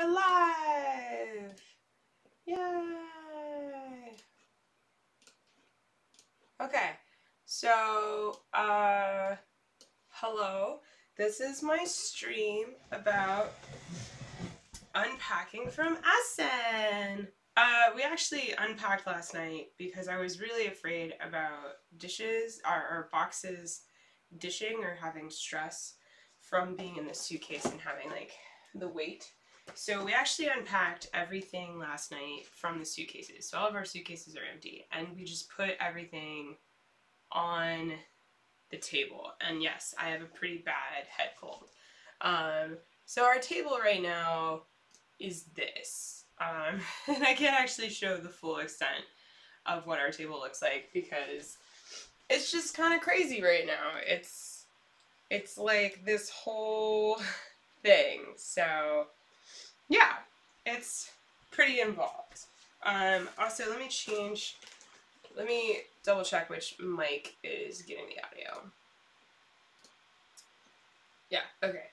are live! Yay! Okay, so, hello. This is my stream about unpacking from Essen. We actually unpacked last night because I was really afraid about dishes or boxes dishing or having stress from being in the suitcase and having like the weight. So we actually unpacked everything last night from the suitcases. So all of our suitcases are empty and we just put everything on the table. And yes, I have a pretty bad head cold. So our table right now is this. And I can't actually show the full extent of what our table looks like because it's just kind of crazy right now. It's like this whole thing. So yeah, it's pretty involved. Also, let me double check which mic is getting the audio. Yeah, okay.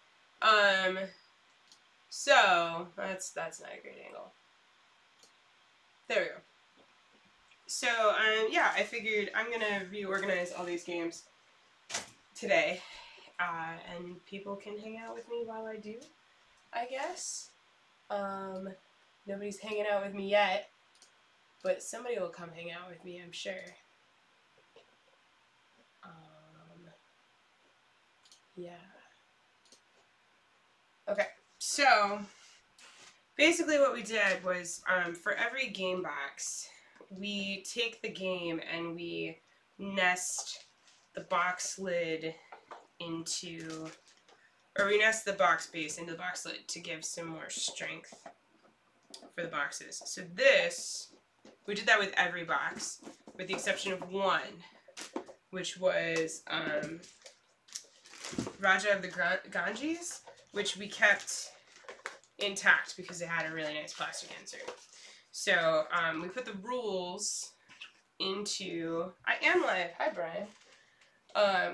So that's not a great angle. There we go. So, yeah, I figured I'm gonna reorganize all these games today, and people can hang out with me while I do, I guess. Nobody's hanging out with me yet, but somebody will come hang out with me, I'm sure. Yeah. Okay, so basically what we did was, for every game box, we take the game and we nest the box lid into, or we nest the box base into the box lid to give some more strength for the boxes. So this, we did that with every box, with the exception of one, which was Raja of the Ganges, which we kept intact because it had a really nice plastic insert. So we put the rules into, I am live, hi Brian.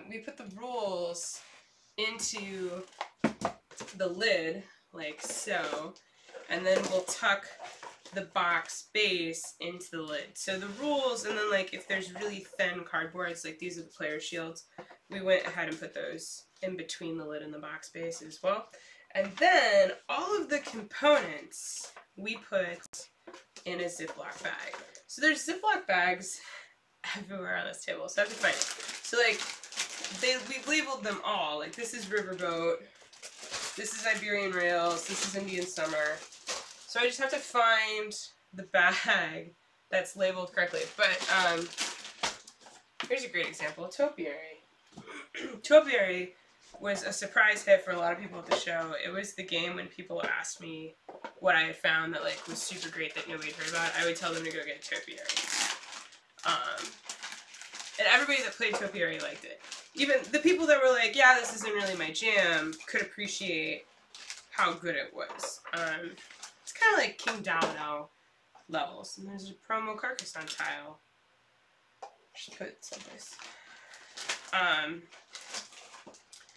We put the rules into the lid, like so, and then we'll tuck the box base into the lid. So the rules, and then like if there's really thin cardboards, like these are the player shields, we went ahead and put those in between the lid and the box base as well. And then all of the components we put in a Ziploc bag. So there's Ziploc bags everywhere on this table, so I have to find it. So like, we've labeled them all. Like this is Riverboat, this is Iberian Rails, this is Indian Summer. So I just have to find the bag that's labeled correctly. But here's a great example, Topiary. Topiary was a surprise hit for a lot of people at the show. It was the game when people asked me what I had found that like was super great that nobody had heard about. I would tell them to go get Topiary. And everybody that played Topiary liked it. Even the people that were like, yeah, this isn't really my jam, could appreciate how good it was. It's kind of like King Domino levels. And there's a promo Carcassonne tile. Just put it someplace.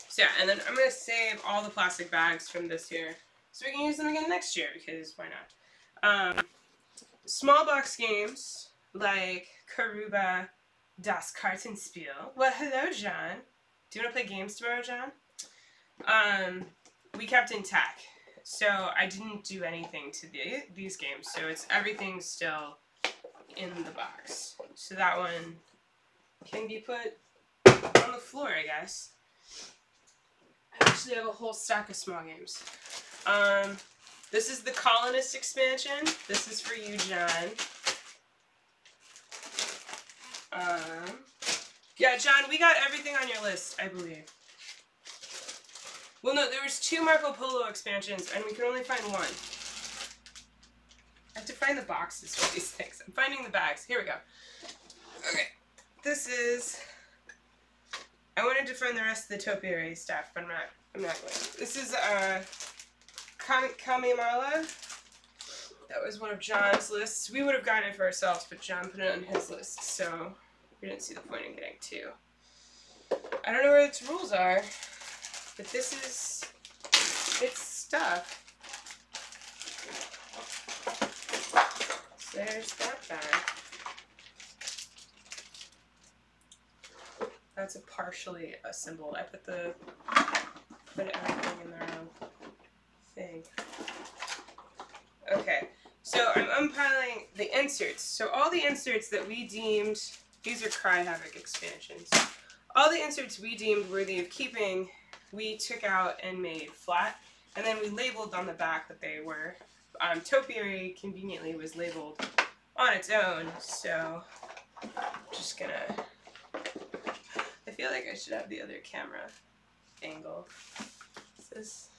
So yeah, and then I'm going to save all the plastic bags from this year so we can use them again next year, because why not? Small box games like Karuba, Das Kartenspiel. Well, hello, John. Do you want to play games tomorrow, John? We kept intact. So I didn't do anything to these games, so everything's still in the box. So that one can be put on the floor, I guess. I actually have a whole stack of small games. This is the Colonist expansion. This is for you, John. Yeah, John, we got everything on your list, I believe. Well, no, there was 2 Marco Polo expansions, and we could only find 1. I have to find the boxes for these things. I'm finding the bags. Here we go. Okay, this is... I wanted to find the rest of the Topiary stuff, but I'm not going to. This is Kamimala. That was one of John's lists. We would have gotten it for ourselves, but John put it on his list, so we didn't see the point in getting 2. I don't know where its rules are, but this is its stuff. So there's that bag. That's a partially assembled. I put everything in the wrong thing. Okay, so I'm unpiling the inserts. So all the inserts that we deemed, these are Cry Havoc expansions. All the inserts we deemed worthy of keeping, we took out and made flat, and then we labeled on the back that they were. Topiary conveniently was labeled on its own, so I'm just gonna, I feel like I should have the other camera angle. Is this,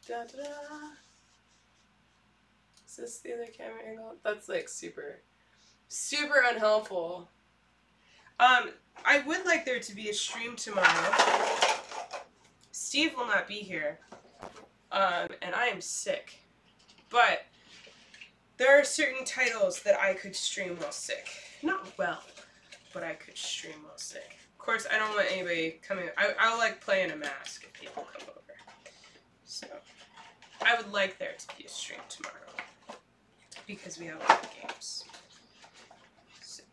da-da-da. Is this the other camera angle? That's like super, super unhelpful. I would like there to be a stream tomorrow. Steve will not be here. And I am sick. But there are certain titles that I could stream while sick. Not well, but I could stream while sick. Of course, I don't want anybody coming. I like playing a mask if people come over. So, I would like there to be a stream tomorrow. Because we have a lot of games. So,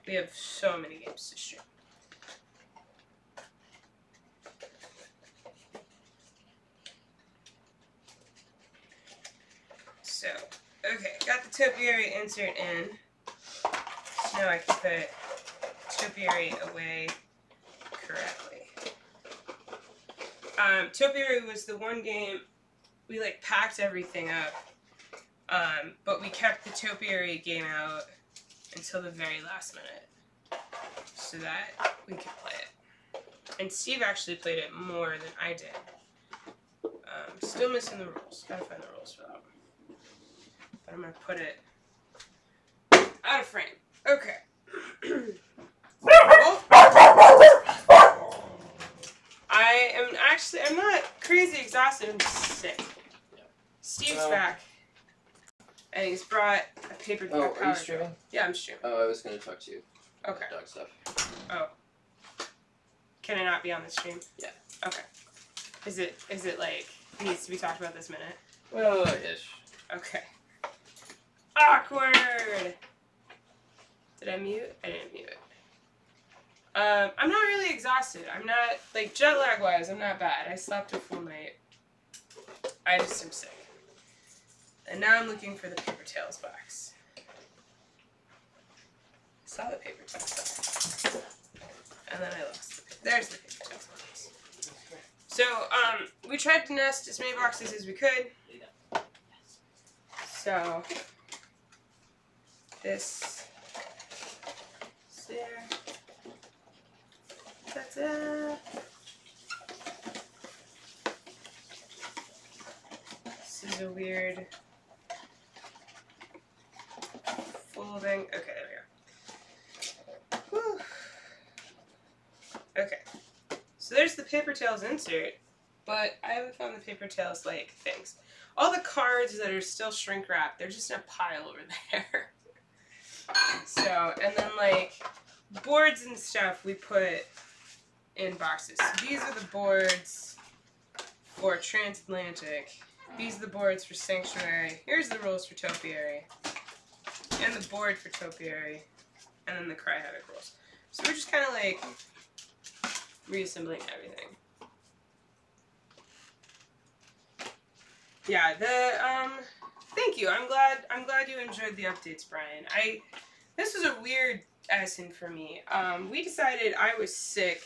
we have so many games to stream. So, okay, got the topiary insert in. So now I can put topiary away correctly. Topiary was the one game we like packed everything up, but we kept the topiary game out until the very last minute so that we could play it. And Steve actually played it more than I did. Still missing the rules. Gotta find the rules for that one. But I'm gonna put it out of frame. Okay. I'm not crazy exhausted, I'm just sick. Steve's back. And he's brought a paper Oh, power. are you streaming? Yeah, I'm streaming. Oh, I was gonna talk to you. Okay. Dog stuff. Oh. Can I not be on the stream? Yeah. Okay. Is it like, needs to be talked about this minute? Well, ish. Okay. Awkward! Did I mute? I didn't mute it. I'm not really exhausted. I'm not, like, jet lag wise, I'm not bad. I slept a full night. I just am sick. And now I'm looking for the Paper Tales box. I saw the Paper Tales box. And then I lost it. There's the Paper Tales box. So, we tried to nest as many boxes as we could. So, this is there. Ta-da. This is a weird folding. Okay, there we go. Whew. Okay. So there's the Paper Tales insert, but I haven't found the Paper Tales, like, things. All the cards that are still shrink wrapped, they're just in a pile over there. So, and then, like, boards and stuff we put in boxes. So these are the boards for Transatlantic. These are the boards for Sanctuary. Here's the rules for Topiary. And the board for Topiary. And then the Cry Havoc rules. So we're just kind of, like, reassembling everything. Yeah, thank you. I'm glad you enjoyed the updates, Brian. This was a weird Essen for me. We decided I was sick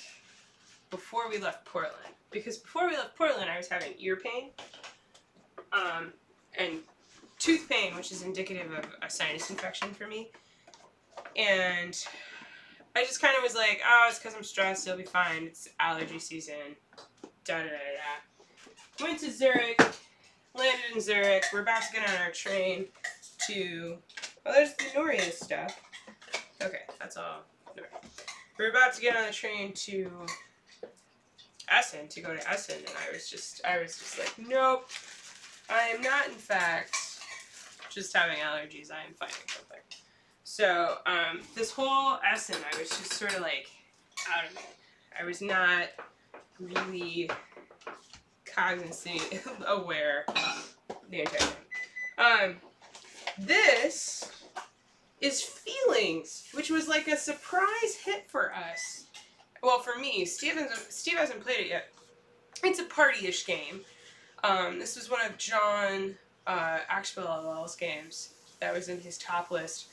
before we left Portland. Because before we left Portland, I was having ear pain. And tooth pain, which is indicative of a sinus infection for me. And I just kind of was like, oh, it's because I'm stressed, it'll be fine. It's allergy season. Da-da-da-da. Went to Zurich. Landed in Zurich. We're about to get on our train to... Oh, there's the Noria stuff. Okay, that's all. We're about to get on the train to Essen, to go to Essen, and I was just like, nope. I am not, in fact, just having allergies. I am fighting something. So, this whole Essen, I was just sort of like, out of it. I was not really cognizant, aware the entire time. This is Feelings, which was like a surprise hit for us. Well, for me, Steve hasn't played it yet. It's a party-ish game. This was one of John Axwell LL's games that was in his top list.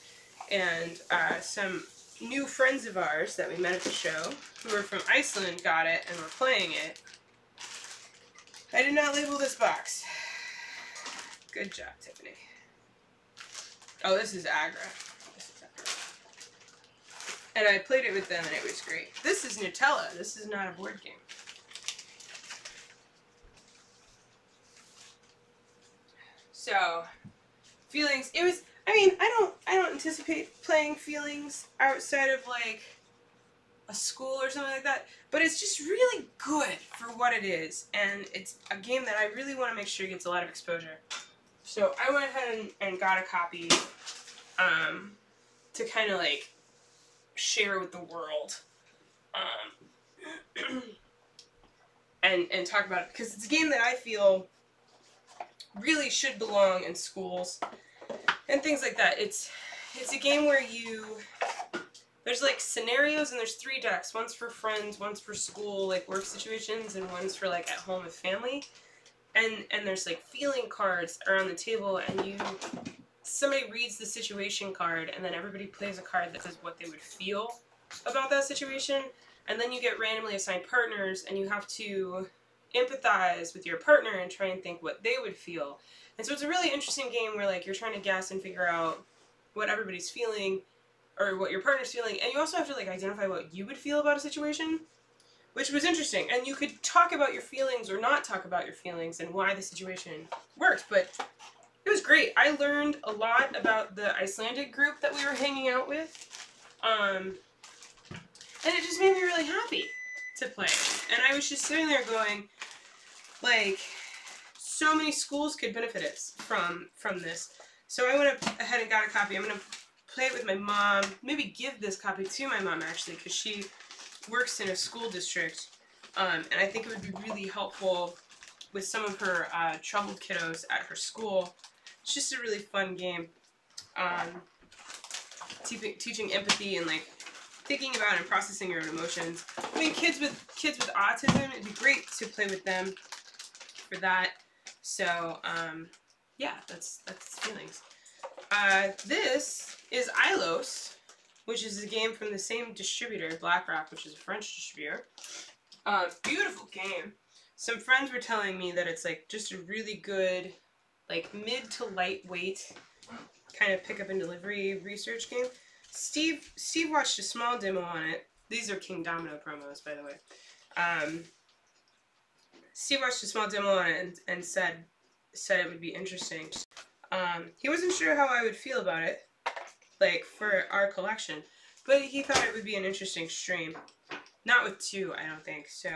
And some new friends of ours that we met at the show, who were from Iceland, got it and were playing it. I did not label this box. Good job, Tiffany. Oh, this is Agra. And I played it with them and it was great. This is Nutella. This is not a board game. So, Feelings, it was, I mean, I don't anticipate playing Feelings outside of like a school or something like that, but it's just really good for what it is, and it's a game that I really want to make sure gets a lot of exposure. So I went ahead and got a copy to kind of like share with the world and talk about it, because it's a game that I feel really should belong in schools and things like that. It's a game where there's like scenarios, and there's 3 decks. One's for friends, one's for school, like work situations, and one's for like at home with family. And there's like feeling cards around the table, and somebody reads the situation card, and then everybody plays a card that says what they would feel about that situation. And then you get randomly assigned partners, and you have to empathize with your partner and try and think what they would feel. And so it's a really interesting game where like you're trying to guess and figure out what everybody's feeling, or what your partner's feeling, and you also have to like identify what you would feel about a situation, which was interesting. And you could talk about your feelings or not talk about your feelings and why the situation worked, but it was great. I learned a lot about the Icelandic group that we were hanging out with, and it just made me really happy to play. And I was just sitting there going, like, so many schools could benefit from this. So I went ahead and got a copy. I'm going to play it with my mom, maybe give this copy to my mom actually, because she works in a school district, and I think it would be really helpful with some of her troubled kiddos at her school. It's just a really fun game, teaching empathy and like thinking about and processing your own emotions. I mean, kids with autism, it'd be great to play with them for that. So yeah, that's Feelings. This is Ilos, which is a game from the same distributor, BlackRock, which is a French distributor. Beautiful game. Some friends were telling me that it's like just a really good, like mid to lightweight kind of pick up and delivery research game. Steve watched a small demo on it. These are King Domino promos, by the way. Steve watched a small demo on it and said it would be interesting. He wasn't sure how I would feel about it, like for our collection, but he thought it would be an interesting stream. Not with 2, I don't think. So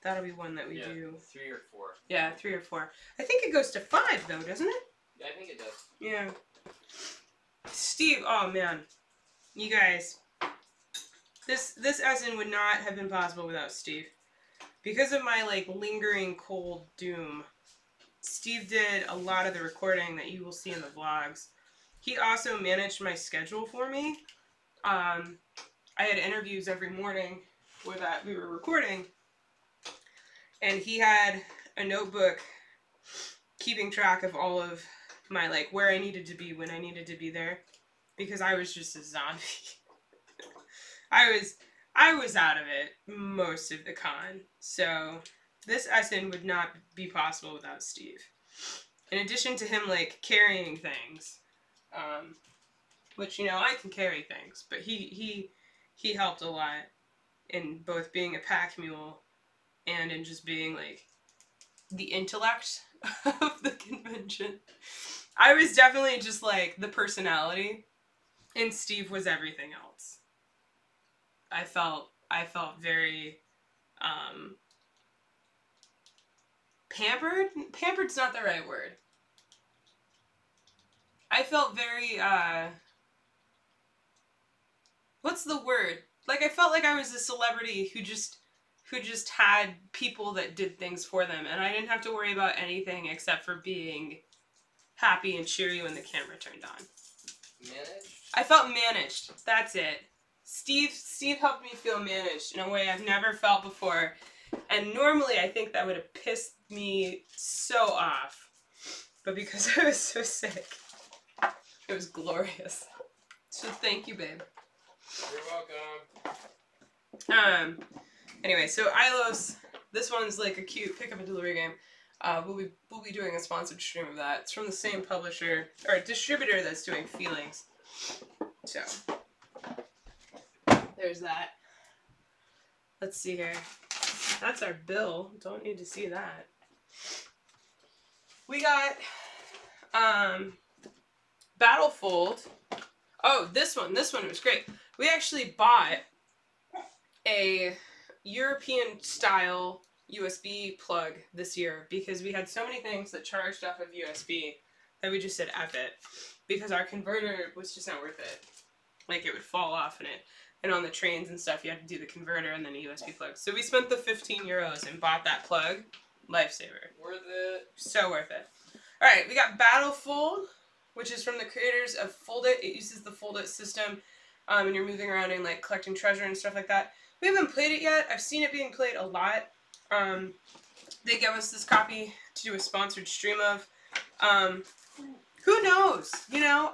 that'll be one that we do. 3 or 4. Yeah, 3 or 4. I think it goes to 5 though, doesn't it? Yeah, I think it does. Yeah. Steve, oh man, you guys, this Essen would not have been possible without Steve. Because of my like lingering cold doom, Steve did a lot of the recording that you will see in the vlogs. He also managed my schedule for me. I had interviews every morning that we were recording, and he had a notebook keeping track of all of my, like, where I needed to be when I needed to be there, because I was just a zombie. I was out of it most of the con, so this Essen would not be possible without Steve. In addition to him, like, carrying things, which, you know, I can carry things, but he helped a lot in both being a pack mule and in just being, like, the intellect of the convention. I was definitely just, like, the personality, and Steve was everything else. I felt very, pampered? Pampered's not the right word. I felt very, what's the word? Like, I felt like I was a celebrity who just had people that did things for them, and I didn't have to worry about anything except for being happy and cheery when the camera turned on. Managed? I felt managed. That's it. Steve helped me feel managed in a way I've never felt before. And normally I think that would have pissed me so off. But because I was so sick, it was glorious. So thank you, babe. You're welcome. Anyway, so Ilos, this one's like a cute pick up and delivery game. We'll be doing a sponsored stream of that. It's from the same publisher or distributor that's doing Feelings. So there's that. Let's see here. That's our bill. Don't need to see that. We got Battlefold. Oh, this one was great. We actually bought a European style USB plug this year because we had so many things that charged off of USB that we just said F it, because our converter was just not worth it. Like, it would fall off in it. And on the trains and stuff, you had to do the converter and then a USB plug. So we spent the €15 and bought that plug. Lifesaver. Worth it. So worth it. Alright, we got Battlefold, which is from the creators of Fold It. It uses the Fold It system, and you're moving around and like collecting treasure and stuff like that. We haven't played it yet. I've seen it being played a lot. They gave us this copy to do a sponsored stream of. Who knows? You know,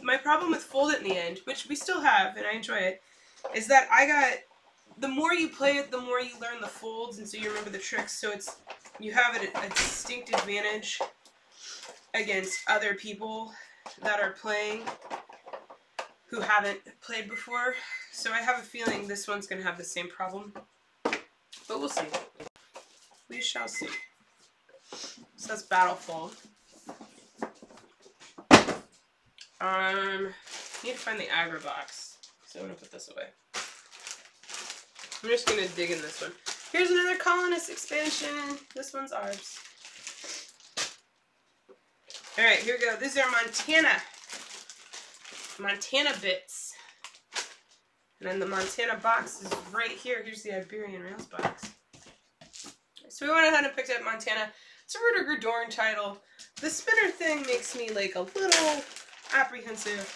my problem with Fold It in the end, which we still have, and I enjoy it, is that the more you play it, the more you learn the folds, and so you remember the tricks, so you have a distinct advantage against other people that are playing who haven't played before. So I have a feeling this one's going to have the same problem, but we'll see. We shall see. So that's Battlefold. Need to find the aggro box, so I'm going to put this away. I'm just going to dig in this one. Here's another Colonist expansion. This one's ours. Alright, here we go. These are Montana bits. And then the Montana box is right here. Here's the Iberian Rails box. So we went ahead and picked up Montana. It's a Rudiger Dorn title. The spinner thing makes me like a little apprehensive,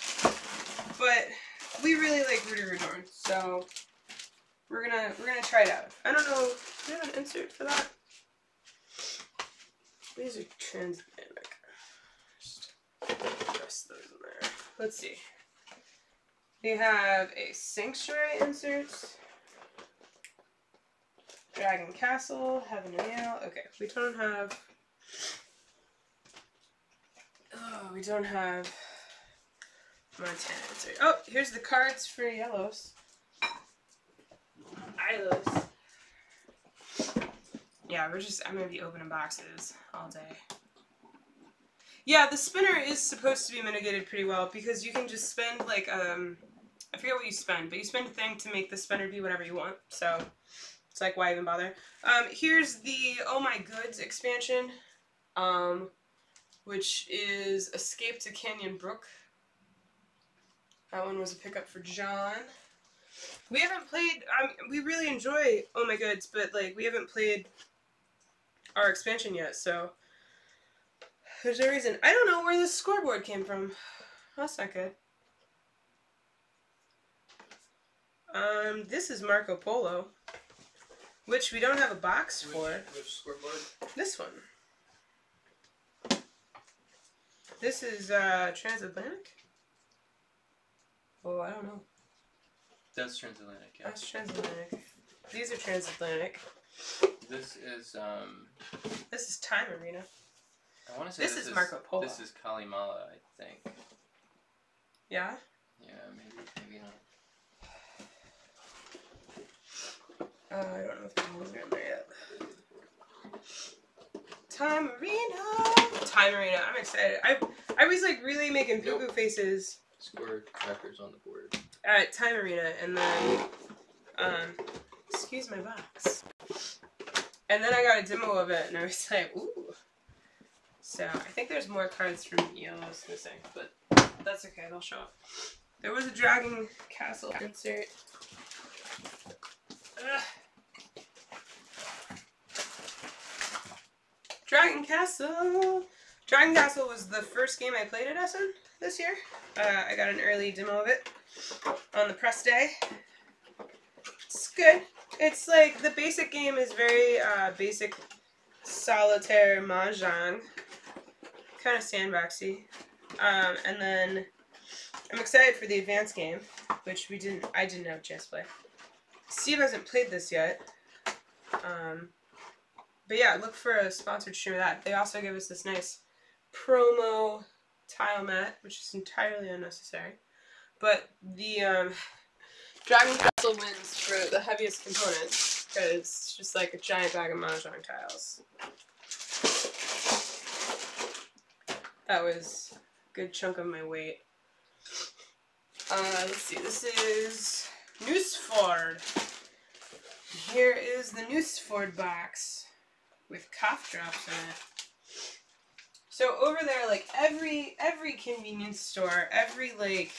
but we really like Rudiger Dorn, so we're gonna try it out. I don't know. Do you have an insert for that? These are transatlantic. Just press those in there. Let's see. We have a Sanctuary insert. Dragon Castle, Heaven and Yale. Okay, we don't have Montana insert. Oh, here's the cards for Yellows. Ilos. Yeah, I'm gonna be opening boxes all day. Yeah, the spinner is supposed to be mitigated pretty well because you can just spend like I forget what you spend, but you spend a thing to make the spinner be whatever you want. So it's like, why even bother? Here's the Oh My Goods expansion, which is Escape to Canyon Brook. That one was a pickup for John. We haven't played, we really enjoy Oh My Goods, but like we haven't played our expansion yet, so there's no reason. I don't know where this scoreboard came from. That's not good. This is Marco Polo, which we don't have a box for. Which scoreboard? This one. This is transatlantic? Oh, I don't know. That's transatlantic, yeah. That's transatlantic. These are transatlantic. This is Time Arena. I want to say this is Marco Polo. This is Kalimala, I think. Yeah? Yeah, maybe not. I don't know if the rules are in there yet. Time Arena! Time Arena, I'm excited. I was like really making poo-poo faces. Scored crackers on the board. At Time Arena, and then, excuse my box. And then I got a demo of it, and I was like, ooh. So, I think there's more cards from Yellows missing, but that's okay, they'll show up. There was a Dragon Castle insert. Ugh. Dragon Castle! Dragon Castle was the first game I played at Essen this year. I got an early demo of it on the press day. It's good. It's like, the basic game is very basic solitaire mahjong. Kind of sandboxy. And then I'm excited for the advanced game, which I didn't have a chance to play. Steve hasn't played this yet. But yeah, look for a sponsored stream of that. They also give us this nice promo tile mat, which is entirely unnecessary. But the Dragon Castle wins for the heaviest components, because it's just like a giant bag of mahjong tiles. That was a good chunk of my weight. Let's see, this is Nooseford. Here is the Nooseford box with cough drops in it. So over there, like every convenience store, everything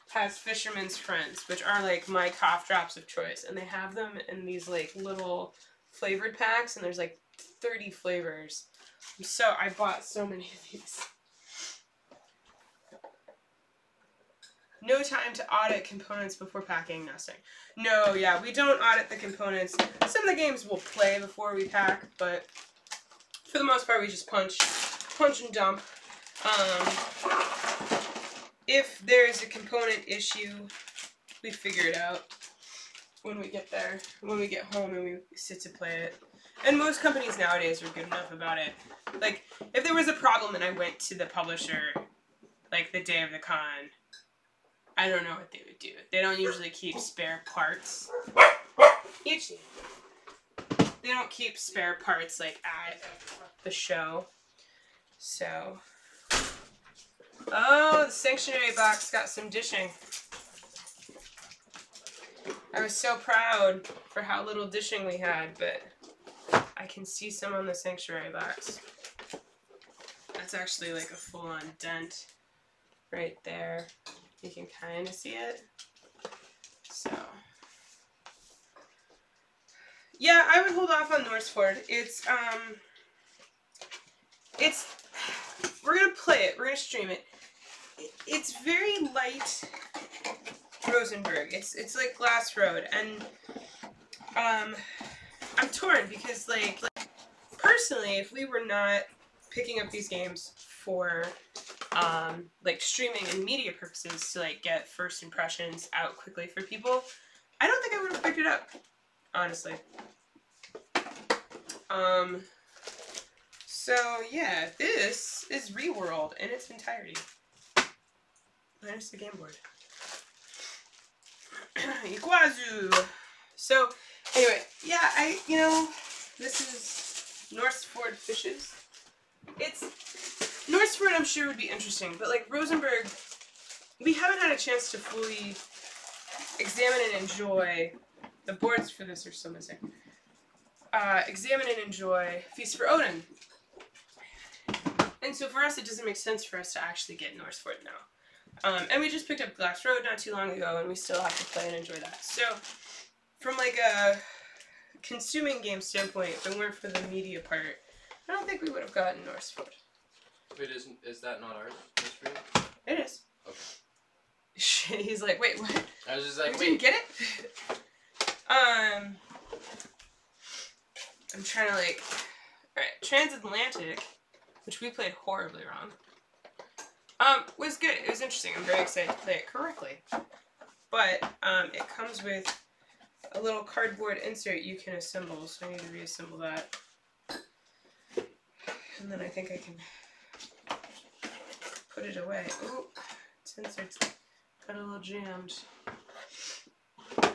has Fisherman's Friends, which are like my cough drops of choice, and they have them in these like little flavored packs, and there's like 30 flavors. So I bought so many of these. No time to audit components before packing, nesting. No, yeah, we don't audit the components. Some of the games we'll play before we pack, but for the most part we just punch and dump. If there's a component issue, we figure it out when we get there, when we get home and we sit to play it. And most companies nowadays are good enough about it. Like, if there was a problem and I went to the publisher, like, the day of the con, I don't know what they would do. They don't usually keep spare parts. Usually. They don't keep spare parts, like, at the show. So. Oh, the Sanctuary box got some dishing. I was so proud for how little dishing we had, but I can see some on the Sanctuary box. That's actually like a full-on dent right there. You can kind of see it. So, yeah, I would hold off on Norseford. We're gonna play it. We're gonna stream it. It's very light Rosenberg. It's like Glass Road, and I'm torn because like personally, if we were not picking up these games for like streaming and media purposes to like get first impressions out quickly for people, I don't think I would have picked it up, honestly. So yeah, this is Reworld in its entirety. Minus the game board. Iguazu! So, anyway, yeah, this is Norseford Fishes. Norseford I'm sure would be interesting, but like Rosenberg, we haven't had a chance to fully examine and enjoy, the boards for this are still missing, examine and enjoy Feast for Odin. And so for us, it doesn't make sense for us to actually get Norseford now. And we just picked up Glass Road not too long ago, and we still have to play and enjoy that. So, from like a consuming game standpoint, if it weren't for the media part, I don't think we would have gotten Norseford. Wait, is that not ours? It is. Okay. He's like, wait, what? I was just like, you wait. didn't get it? I'm trying to like, alright, Transatlantic, which we played horribly wrong. Was good. It was interesting. I'm very excited to play it correctly. But, it comes with a little cardboard insert you can assemble, so I need to reassemble that. And then I think I can put it away. Ooh, its insert's got a little jammed. I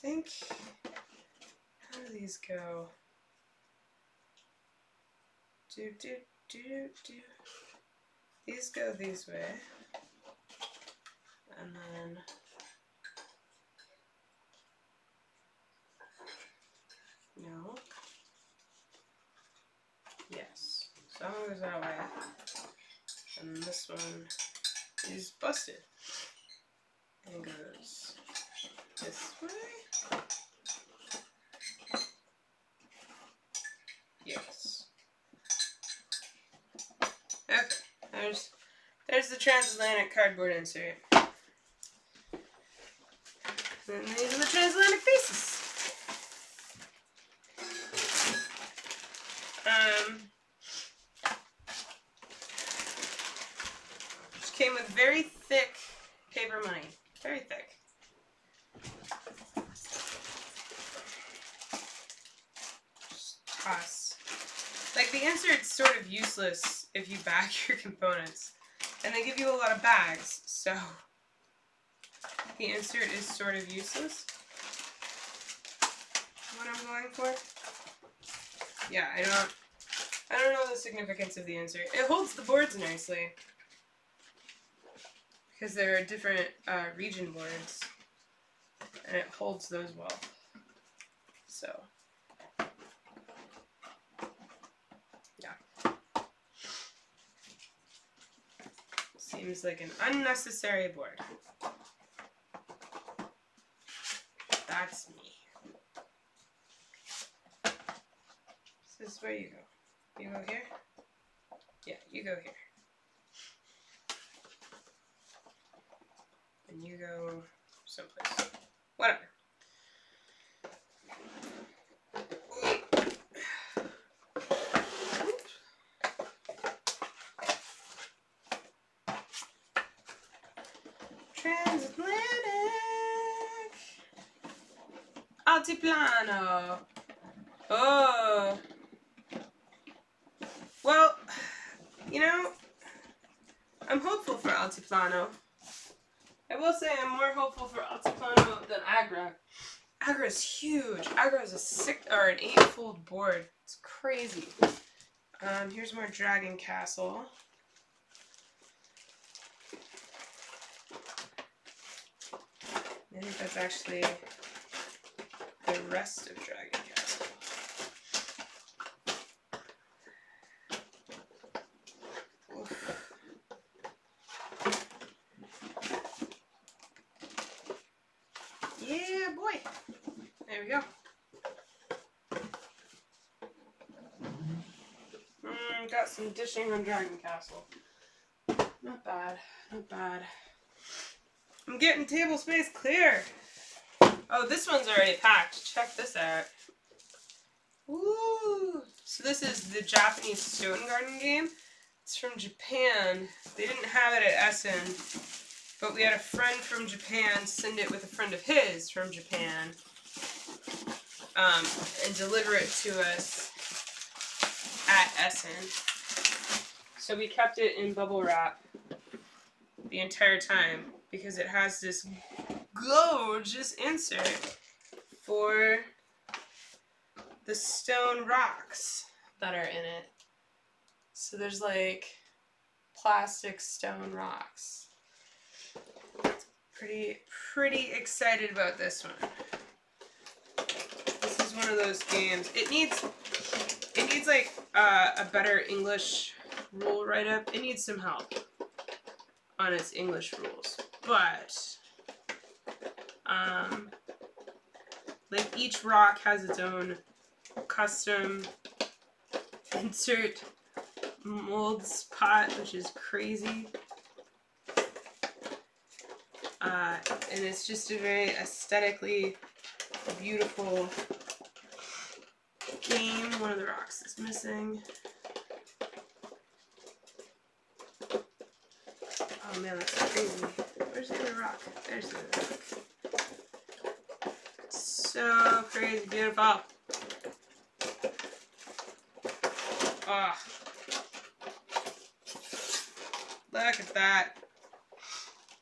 think, how do these go? These go these way, and then no, yes, so that one goes that way, and this one is busted and goes this way. transatlantic cardboard insert. And these are the transatlantic faces. Which came with very thick paper money. Very thick. Just toss. Like, the insert's sort of useless if you bag your components. And they give you a lot of bags, so the insert is sort of useless. What I'm going for? Yeah, I don't know the significance of the insert. It holds the boards nicely. Because there are different region boards. And it holds those well. So, yeah. Seems like an unnecessary board. That's me. This is where you go. You go here? Yeah, you go here. And you go someplace. Whatever. Transatlantic Altiplano. Oh. Well, you know, I'm hopeful for Altiplano. I will say I'm more hopeful for Altiplano than Agra. Agra is huge. Agra is an 8-fold board. It's crazy. Here's more Dragon Castle. I think that's actually the rest of Dragon Castle. Oof. Yeah, boy. There we go. Got some dishing on Dragon Castle. Not bad. Not bad. I'm getting table space clear. Oh, this one's already packed. Check this out. Ooh. So this is the Japanese Stone Garden game. It's from Japan. They didn't have it at Essen, but we had a friend from Japan send it with a friend of his from Japan and deliver it to us at Essen. So we kept it in bubble wrap the entire time because it has this gorgeous insert for the stone rocks that are in it. So there's like plastic stone rocks. Pretty excited about this one. This is one of those games. It needs like a better English rule write-up. It needs some help on its English rules. But like each rock has its own custom insert mold spot, which is crazy. And it's just a very aesthetically beautiful game. One of the rocks is missing. Oh man, that's crazy. Where's the other rock? There's the other rock. So crazy beautiful. Oh. Look at that.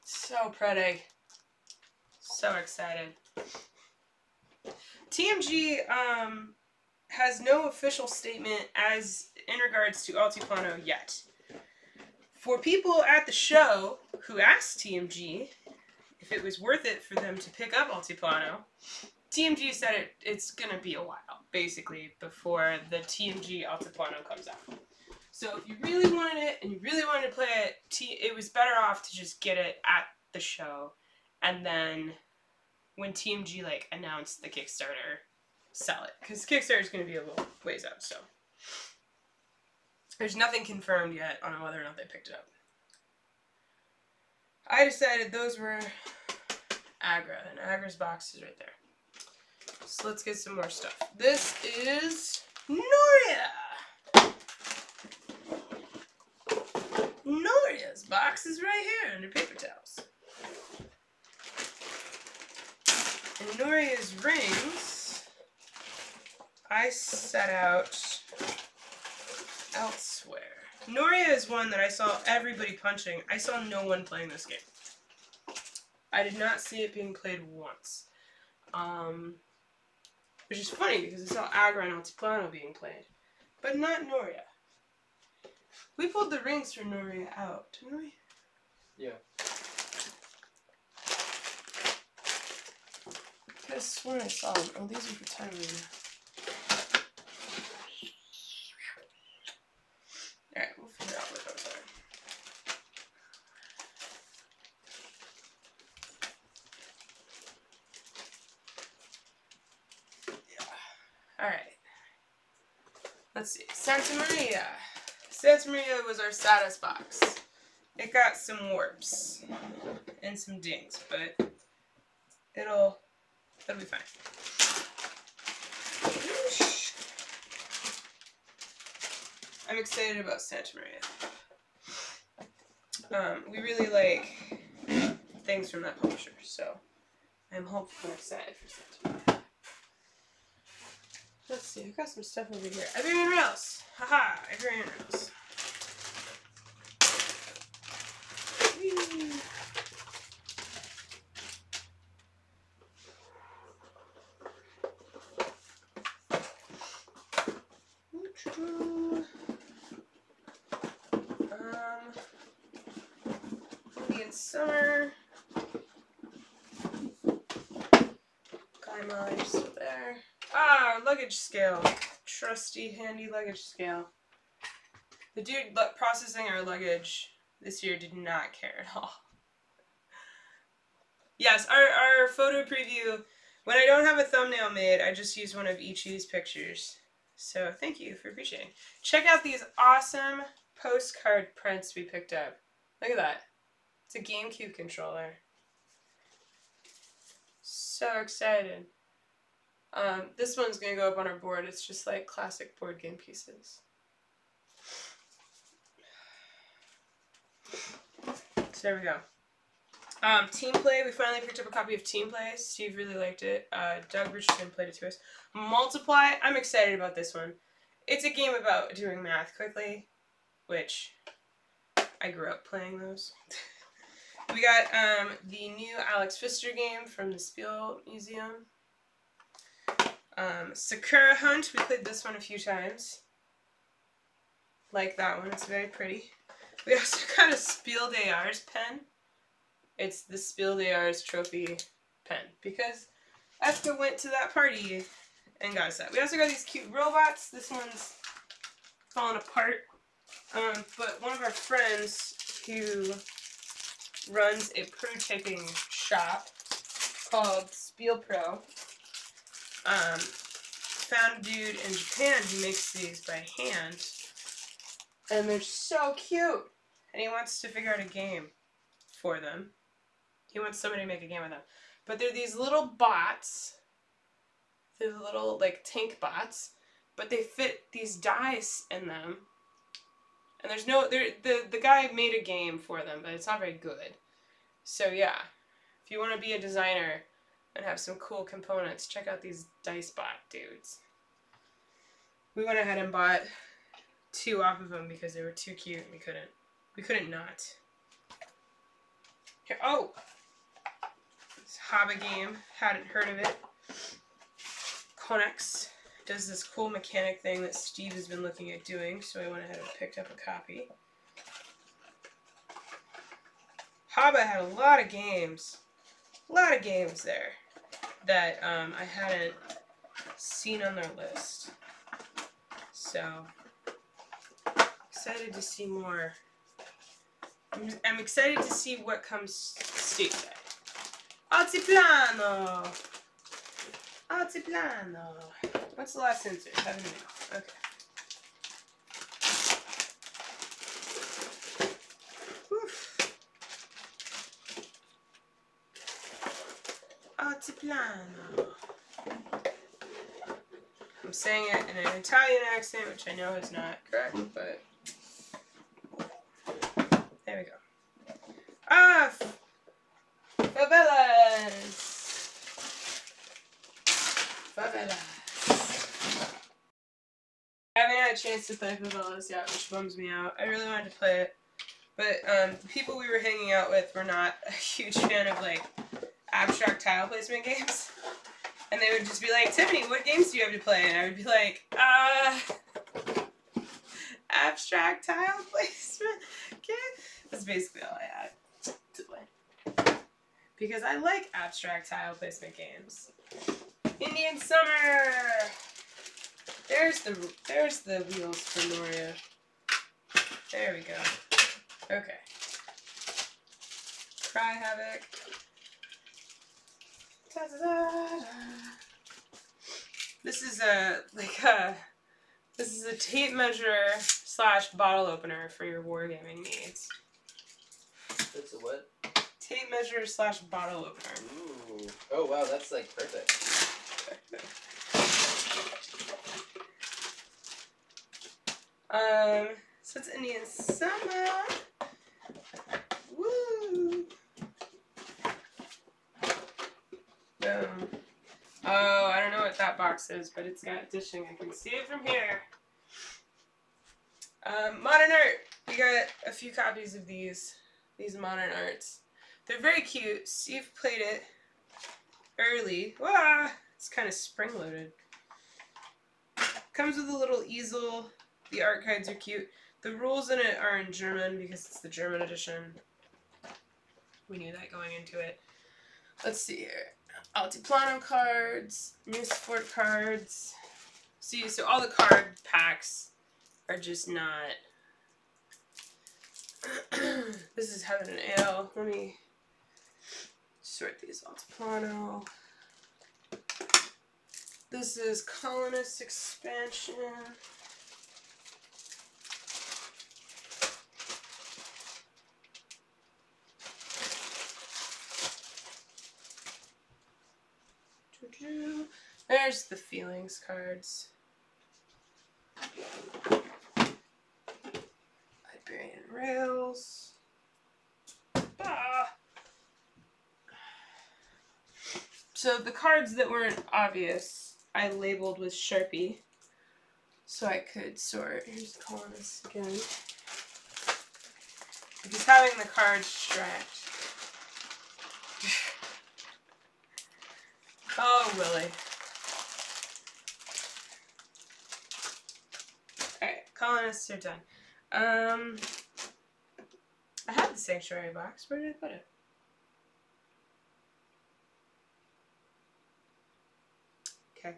So pretty. So excited. TMG has no official statement as in regards to Altiplano yet. For people at the show who asked TMG if it was worth it for them to pick up Altiplano, TMG said it's going to be a while, basically, before the TMG Altiplano comes out. So if you really wanted it and you really wanted to play it, it was better off to just get it at the show, and then when TMG like announced the Kickstarter, sell it, because Kickstarter is going to be a little ways out. So there's nothing confirmed yet on whether or not they picked it up. I decided those were Agra, and Agra's box is right there. So let's get some more stuff. This is Noria. Noria's box is right here under paper towels. And Noria's rings, I set out elsewhere. Noria is one that I saw everybody punching. I saw no one playing this game. I did not see it being played once. Which is funny because I saw Agra and Altiplano being played. But not Noria. We pulled the rings for Noria out, didn't we? Yeah. I could have sworn I saw them. Oh, these are for time reading. Alright, we'll figure out what those are. Yeah. Alright. Let's see. Santa Maria. Santa Maria was our saddest box. It got some warps and some dings, but it'll be fine. I'm excited about Santa Maria. We really like things from that publisher, so I'm hopeful and excited for Santa Maria. Let's see, I've got some stuff over here. Iberian Rails! Haha, Iberian Rails. Whee. Indian Summer. Kaima, you're still there. Ah, our luggage scale. Trusty, handy luggage scale. The dude processing our luggage this year did not care at all. Yes, our photo preview, when I don't have a thumbnail made, I just use one of Ichi's pictures. So thank you for appreciating. Check out these awesome postcard prints we picked up. Look at that. It's a GameCube controller. So excited. This one's going to go up on our board. It's just like classic board game pieces. So there we go. Team Play, we finally picked up a copy of Team Play. Steve really liked it. Doug Richardson played it to us. Multiply, I'm excited about this one. It's a game about doing math quickly, which I grew up playing those. We got the new Alex Pfister game from the Spiel Museum. Sakura Hunt, we played this one a few times. Like that one, it's very pretty. We also got a Spiel des Arts pen. It's the Spiel des Arts trophy pen because Eska went to that party and got us that. We also got these cute robots. This one's falling apart. But one of our friends who runs a prototyping shop called Spiel Pro found a dude in Japan who makes these by hand. And they're so cute. And he wants to figure out a game for them. He wants somebody to make a game with them. But they're these little bots. They're little, like, tank bots. But they fit these dice in them. And there's no... The guy made a game for them, but it's not very good. So, yeah. If you want to be a designer and have some cool components, check out these dice bot dudes. We went ahead and bought 2 off of them because they were too cute and we couldn't not. Here, oh! This Haba game, hadn't heard of it. Connex does this cool mechanic thing that Steve has been looking at doing, so I went ahead and picked up a copy. Haba had a lot of games there that I hadn't seen on their list. So, excited to see more. I'm excited to see what comes stateside. Altiplano! Altiplano! What's the last insert? I don't know. Okay. Oof. Altiplano. I'm saying it in an Italian accent, which I know is not correct, but there we go. Ah, favelas. Favelas. I haven't had a chance to play favelas yet, which bums me out. I really wanted to play it, but the people we were hanging out with were not a huge fan of like abstract tile placement games. And they would just be like, Tiffany, what games do you have to play? And I would be like, abstract tile placement game? That's basically all I had to play. Because I like abstract tile placement games. Indian Summer! There's the wheels for Noria. There we go. Okay. Cry Havoc. This is a tape measure / bottle opener for your wargaming needs. It's a what? Tape measure / bottle opener. Ooh. Oh wow, that's like perfect. So it's Indian Summer. Woo! Boom. Oh, I don't know what that box is, but it's got dishing. I can see it from here. Modern art. We got a few copies of these modern arts. They're very cute. Steve played it early. Wah! It's kind of spring-loaded. Comes with a little easel. The art guides are cute. The rules in it are in German because it's the German edition. We knew that going into it. Let's see here. Altiplano cards, Newsport cards. See, so all the card packs are just not. This is Heaven and Ale. Let me sort these. Altiplano. This is Colonist Expansion. There's the feelings cards. Iberian Rails. Ah. So the cards that weren't obvious, I labeled with Sharpie so I could sort. Here's the colonists again. Because having the cards stacked. Oh, Willie. Alright, colonists are done. I had the sanctuary box. Where did I put it? Okay.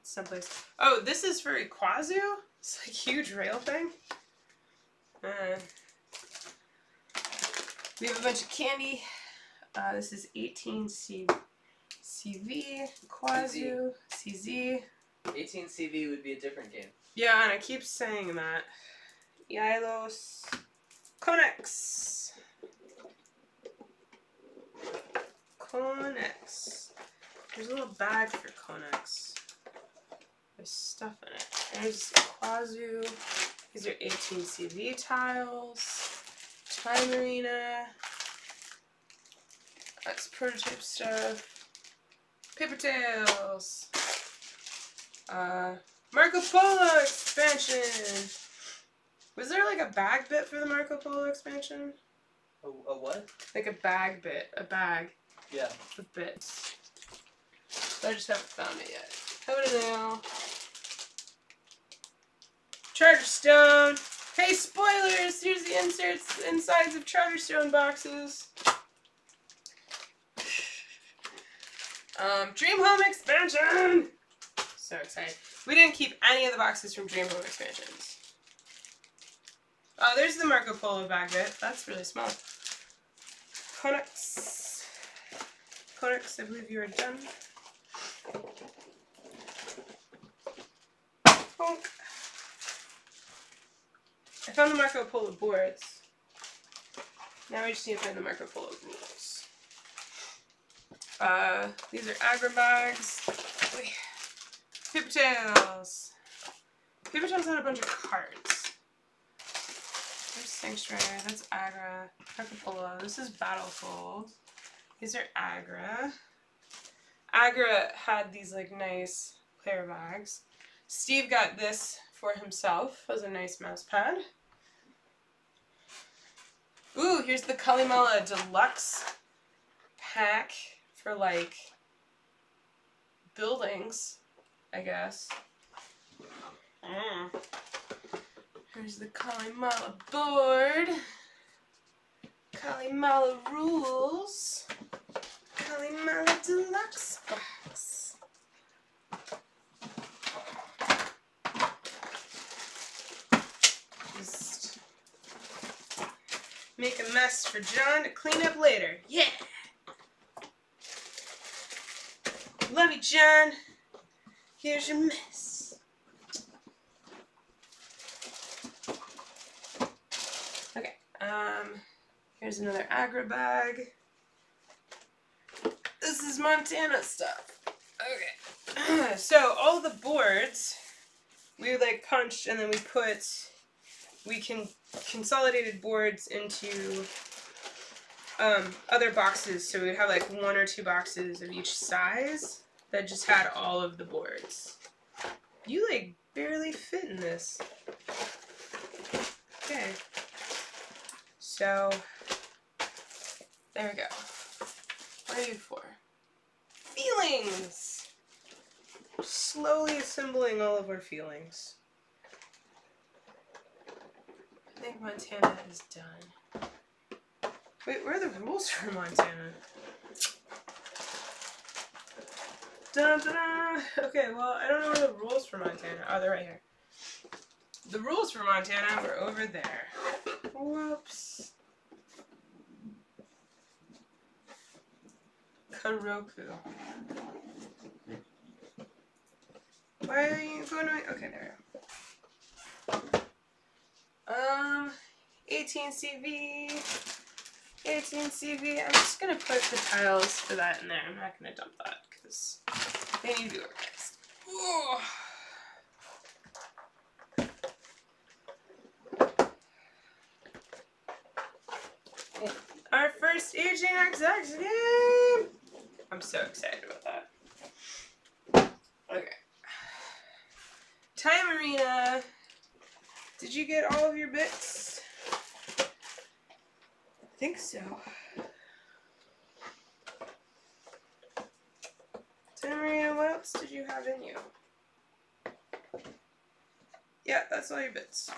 Someplace. Oh, this is for Ikazu? It's like a huge rail thing. We have a bunch of candy. This is 18 CV, Ikazu, CZ. 18 CV would be a different game. Yeah, and I keep saying that. Yailos. Conex. Conex. There's a little bag for Conex. There's stuff in it. There's Ikazu. These are 18 CV tiles. Time Arena. That's prototype stuff. Paper Tales. Marco Polo expansion. Was there like a bag bit for the Marco Polo expansion? A what? Like a bag bit. A bag. Yeah. With bits. I just haven't found it yet. How to know? Charterstone. Hey, spoilers! Here's the insides of Charterstone boxes. Dream Home expansion! So excited. We didn't keep any of the boxes from Dream Home expansions. Oh, there's the Marco Polo bag bit. That's really small. Conex. Conex, I believe you are done. Honk. I found the Marco Polo boards. Now we just need to find the Marco Polo rules. These are aggro bags. Paper Tales. Paper Tales had a bunch of cards. There's Sanctuary. That's aggro. Acapulco. This is Battlefold. These are aggro. Agra had these like nice player bags. Steve got this for himself as a nice mouse pad. Ooh, here's the Kalimala Deluxe pack for like buildings, I guess. Here's the Kalimala board. Kalimala rules. Kalimala Deluxe box. Just make a mess for John to clean up later. Yeah! Love you, John. Here's your mess. Okay, here's another aggro bag. This is Montana stuff. Okay. So all the boards we like punched and then we consolidated boards into other boxes, so we'd have like 1 or 2 boxes of each size that just had all of the boards. You like barely fit in this. Okay. So there we go. What are you for? Feelings! Slowly assembling all of our feelings. I think Montana is done. Wait, where are the rules for Montana? Dun-dun-dun. Okay, well, I don't know where the rules for Montana are. Oh, they're right here. The rules for Montana were over there. Whoops. Karoku. Why are you going to... Okay, there we go. 18CV. 18CV. I'm just going to put the tiles for that in there. I'm not going to dump that because they need to be organized. Ooh. Our first 18XX game! I'm so excited about that. Okay. Time Arena. Did you get all of your bits? I think so. Time Arena, what else did you have in you? Yeah, that's all your bits.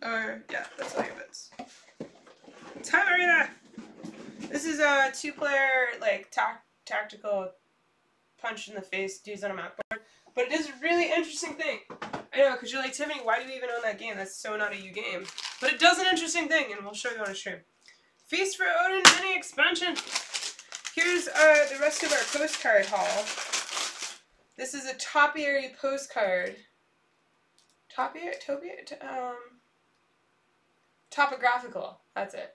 Or, yeah, that's all your bits. Time Arena! This is a 2-player, like, tactical punch in the face dudes on a map board. But it is a really interesting thing. I know, because you're like, Tiffany, why do you even own that game? That's so not a you game. But it does an interesting thing, and we'll show you on a stream. Feast for Odin mini expansion. Here's the rest of our postcard haul. This is a topiary postcard. Topographical. That's it.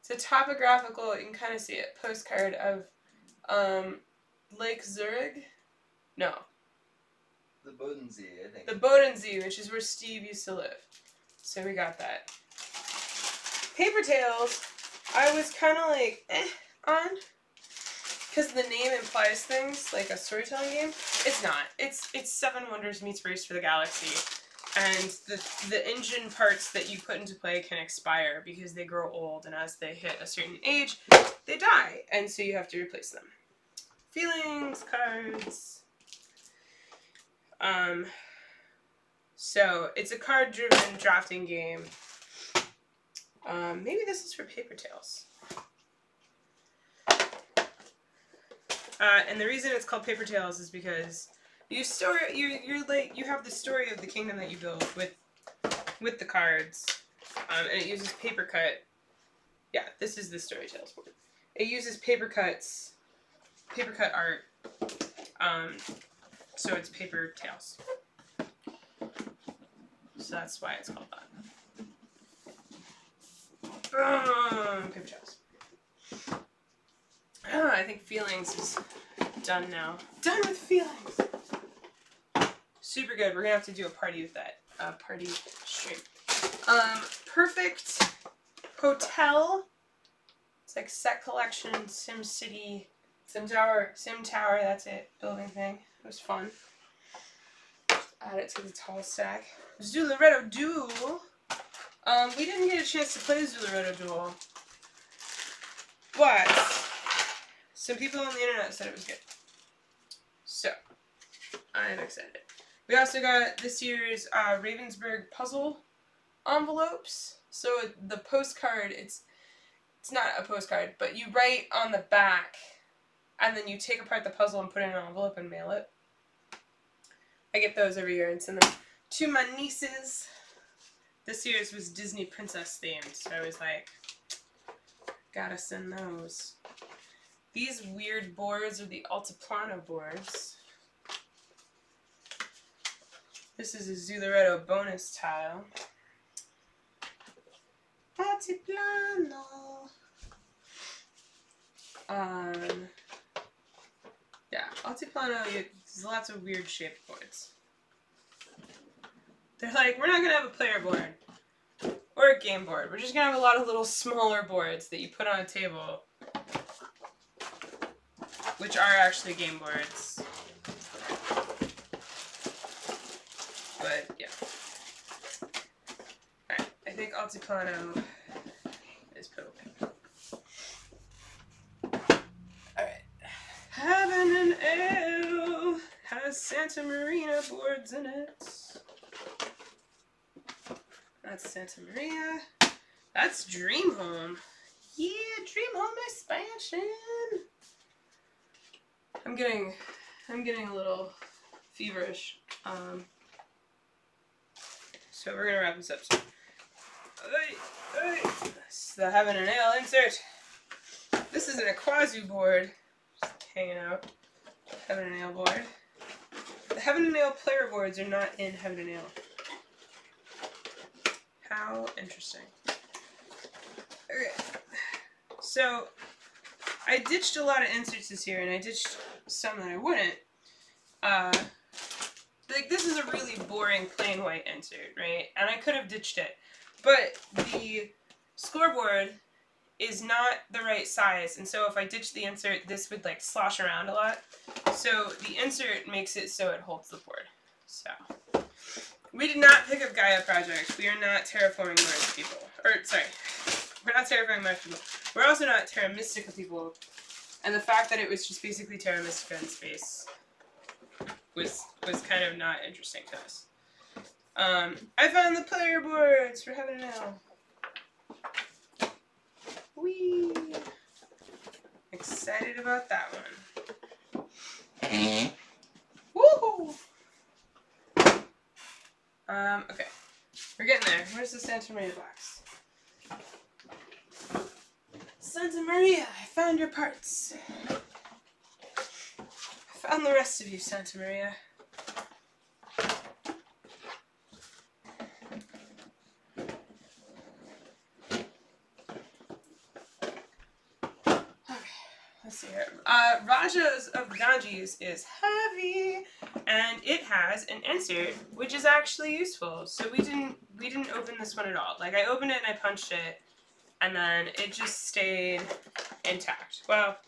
It's a topographical, you can kind of see it, postcard of Lake Zurich? No. The Bodensee, I think. The Bodensee, which is where Steve used to live. So we got that. Paper Tales, I was kind of like, on. Because the name implies things, like a storytelling game. It's not. It's 7 Wonders meets Race for the Galaxy. And the engine parts that you put into play can expire because they grow old, and as they hit a certain age, they die. And so you have to replace them. Feelings, cards. So it's a card-driven drafting game. Maybe this is for Paper Tales. And the reason it's called Paper Tales is because you have the story of the kingdom that you build with the cards, and it uses paper cut. Yeah, this is the Story Tales board. It uses paper cut art. So it's Paper Tales. So that's why it's called that. Paper Tales. I think Feelings is done now. Done with Feelings! Super good. We're gonna have to do a party with that. Party stream. Perfect Hotel. It's like set collection, SimCity. Sim Tower. Sim Tower, that's it. Building thing. It was fun. Add it to the tall stack. Zulareto Duel. We didn't get a chance to play Zulareto Duel. But some people on the internet said it was good. So, I am excited. We also got this year's Ravensburg puzzle envelopes. So the postcard, it's not a postcard, but you write on the back, and then you take apart the puzzle and put it in an envelope and mail it. I get those every year and send them to my nieces. This year's was Disney Princess themed, so I was like, gotta send those. These weird boards are the Altiplano boards. This is a Zulareto bonus tile. Altiplano. Yeah, Altiplano, there's lots of weird shaped boards. They're like, we're not gonna have a player board or a game board. We're just gonna have a lot of little smaller boards that you put on a table, which are actually game boards. But yeah. Alright, I think Altiplano is broken. Alright. Heaven and Ale has Santa Marina boards in it. That's Santa Maria. That's Dream Home. Yeah, Dream Home expansion. I'm getting a little feverish. So we're gonna wrap this up soon. It's the Heaven and Ale insert. This is an Aquazu board. Just hanging out. Heaven and Ale board. The Heaven and Ale player boards are not in Heaven and Ale. How interesting. Okay. So, I ditched a lot of inserts this year, and I ditched some that I wouldn't. Like, this is a really boring plain white insert, right? And I could have ditched it. But the scoreboard is not the right size, and so if I ditched the insert, this would, like, slosh around a lot. So, the insert makes it so it holds the board. So, we did not pick up Gaia Project. We are not terraforming Mars people. Or, sorry. We're not terraforming Mars people. We're also not Terra Mystica people. And the fact that it was just basically Terra Mystica in space was kind of not interesting to us. I found the player boards for Heaven and Ale. Whee! Excited about that one. Woohoo! Okay. We're getting there. Where's the Santa Maria box? Santa Maria, I found your parts. I found the rest of you, Santa Maria. Let's see here. Rajas of the Ganges is heavy, and it has an insert, which is actually useful. So we didn't open this one at all. Like, I opened it and I punched it, and then it just stayed intact. Well,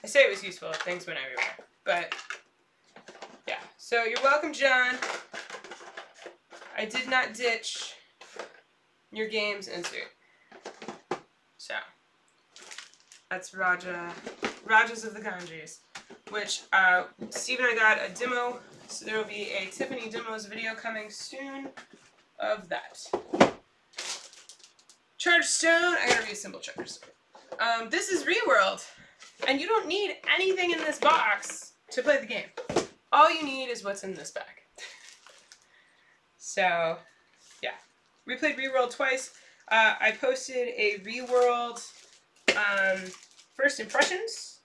I say it was useful. Things went everywhere. But, yeah. So you're welcome, John. I did not ditch your game's insert. So, that's Rajas of the Ganges, which Steve and I got a demo, so there will be a Tiffany Demos video coming soon of that. Chargestone, I gotta reassemble Chargestone. This is Reworld, and you don't need anything in this box to play the game. All you need is what's in this bag. So, yeah. We played Reworld twice. I posted a Reworld first impressions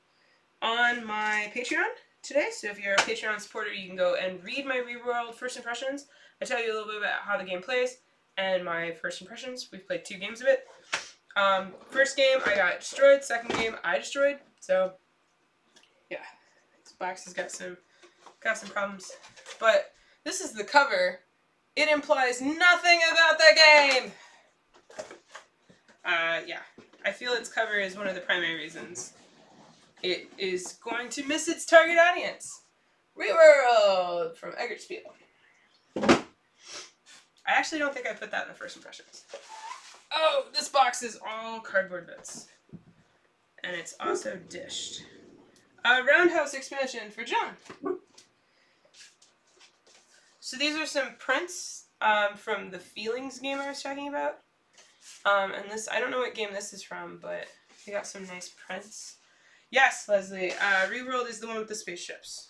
on my Patreon today. So if you're a Patreon supporter, you can go and read my Reworld first impressions. I tell you a little bit about how the game plays and my first impressions. We've played 2 games of it. First game, I got destroyed. Second game, I destroyed. So Yeah, this box has got some problems. But this is the cover. It implies nothing about the game. Yeah, I feel its cover is one of the primary reasons it is going to miss its target audience. Reworld from SPIEL. I actually don't think I put that in the first impressions. Oh, this box is all cardboard bits. And it's also dished. A roundhouse expansion for John. So these are some prints from the Feelings game I was talking about. And this, I don't know what game this is from, but we got some nice prints. Yes, Leslie, Reworld is the one with the spaceships.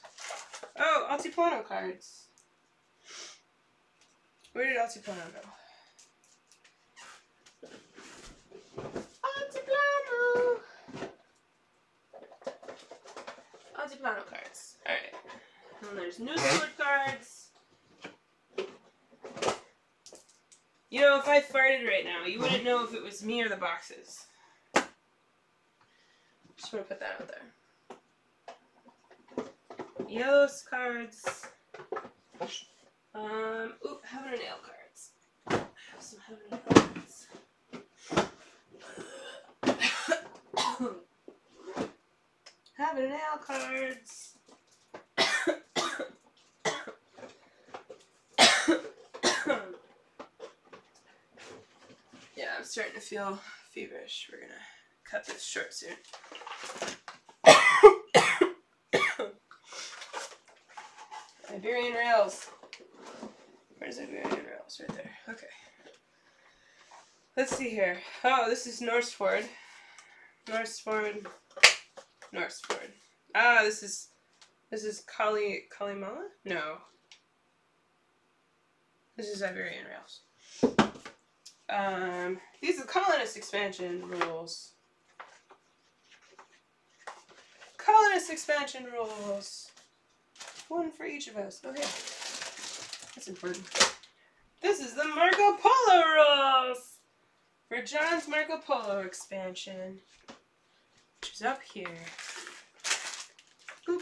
Oh, Altiplano cards. Where did Altiplano go? Altiplano cards. Alright. And there's new sword cards. You know, if I farted right now, you wouldn't know if it was me or the boxes. Just want to put that out there. Yellows cards. Ooh, Heaven and Nail cards. I have some Heaven and Nail cards. Heaven and Nail cards. Yeah, I'm starting to feel feverish. We're gonna cut this short soon. Iberian Rails. Where's Iberian Rails? Right there. Okay. Let's see here. Oh, this is Norseford. Norseford. Ah, this is Kalimala? No. This is Iberian Rails. These are Colonist expansion rules. Colonist expansion rules. One for each of us. Okay. That's important. This is the Marco Polo rules for John's Marco Polo expansion, which is up here. Oop.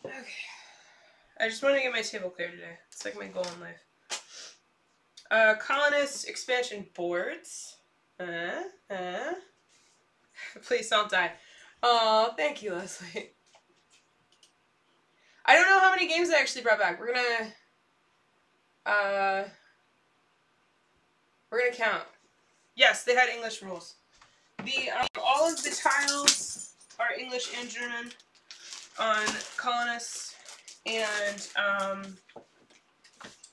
Okay. I just want to get my table clear today. It's like my goal in life. Colonist expansion boards. Please don't die. Oh, thank you, Leslie. I don't know how many games I actually brought back. We're gonna count. Yes, they had English rules. All of the tiles are English and German on Colonists, and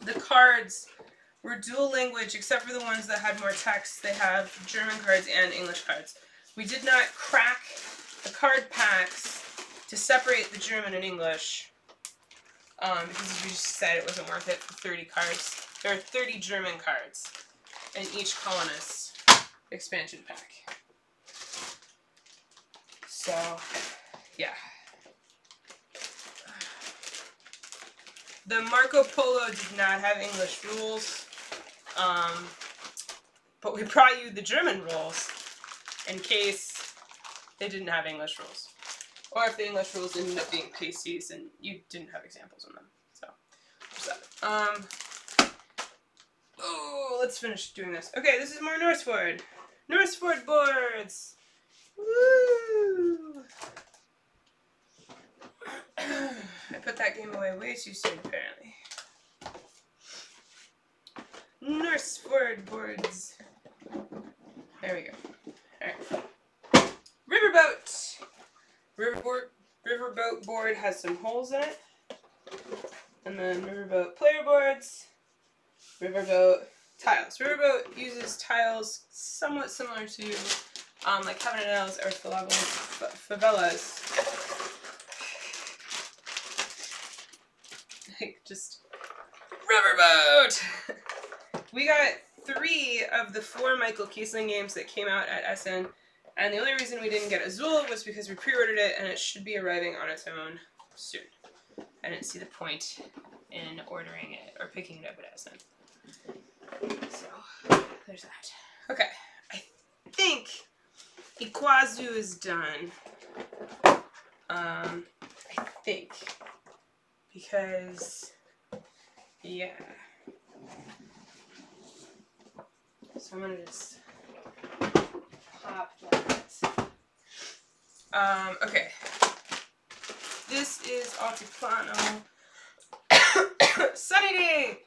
the cards were dual language except for the ones that had more text. They have German cards and English cards. We did not crack the card packs to separate the German and English because we just said it wasn't worth it for 30 cards. There are 30 German cards in each Colonist expansion pack. So, yeah. The Marco Polo did not have English rules, but we brought you the German rules in case they didn't have English rules. Or if the English rules ended up being pasties and you didn't have examples on them. So, there's that. Oh, let's finish doing this. Okay, this is more Norseford. Norseford boards! Woo! I put that game away way too soon, apparently. Norseford boards. There we go. Alright. Riverboat! Riverboat board has some holes in it. And then Riverboat player boards. Riverboat tiles. Riverboat uses tiles somewhat similar to like Heaven and Nails or favelas. Like just Riverboat! We got 3 of the 4 Michael Kiesling games that came out at Essen, and the only reason we didn't get Azul was because we pre-ordered it and it should be arriving on its own soon. I didn't see the point in ordering it or picking it up at Essen. So there's that. Okay, I think Ikazu is done. I think, because yeah. So I'm gonna just pop that. Okay. This is Altiplano. Sunny Day!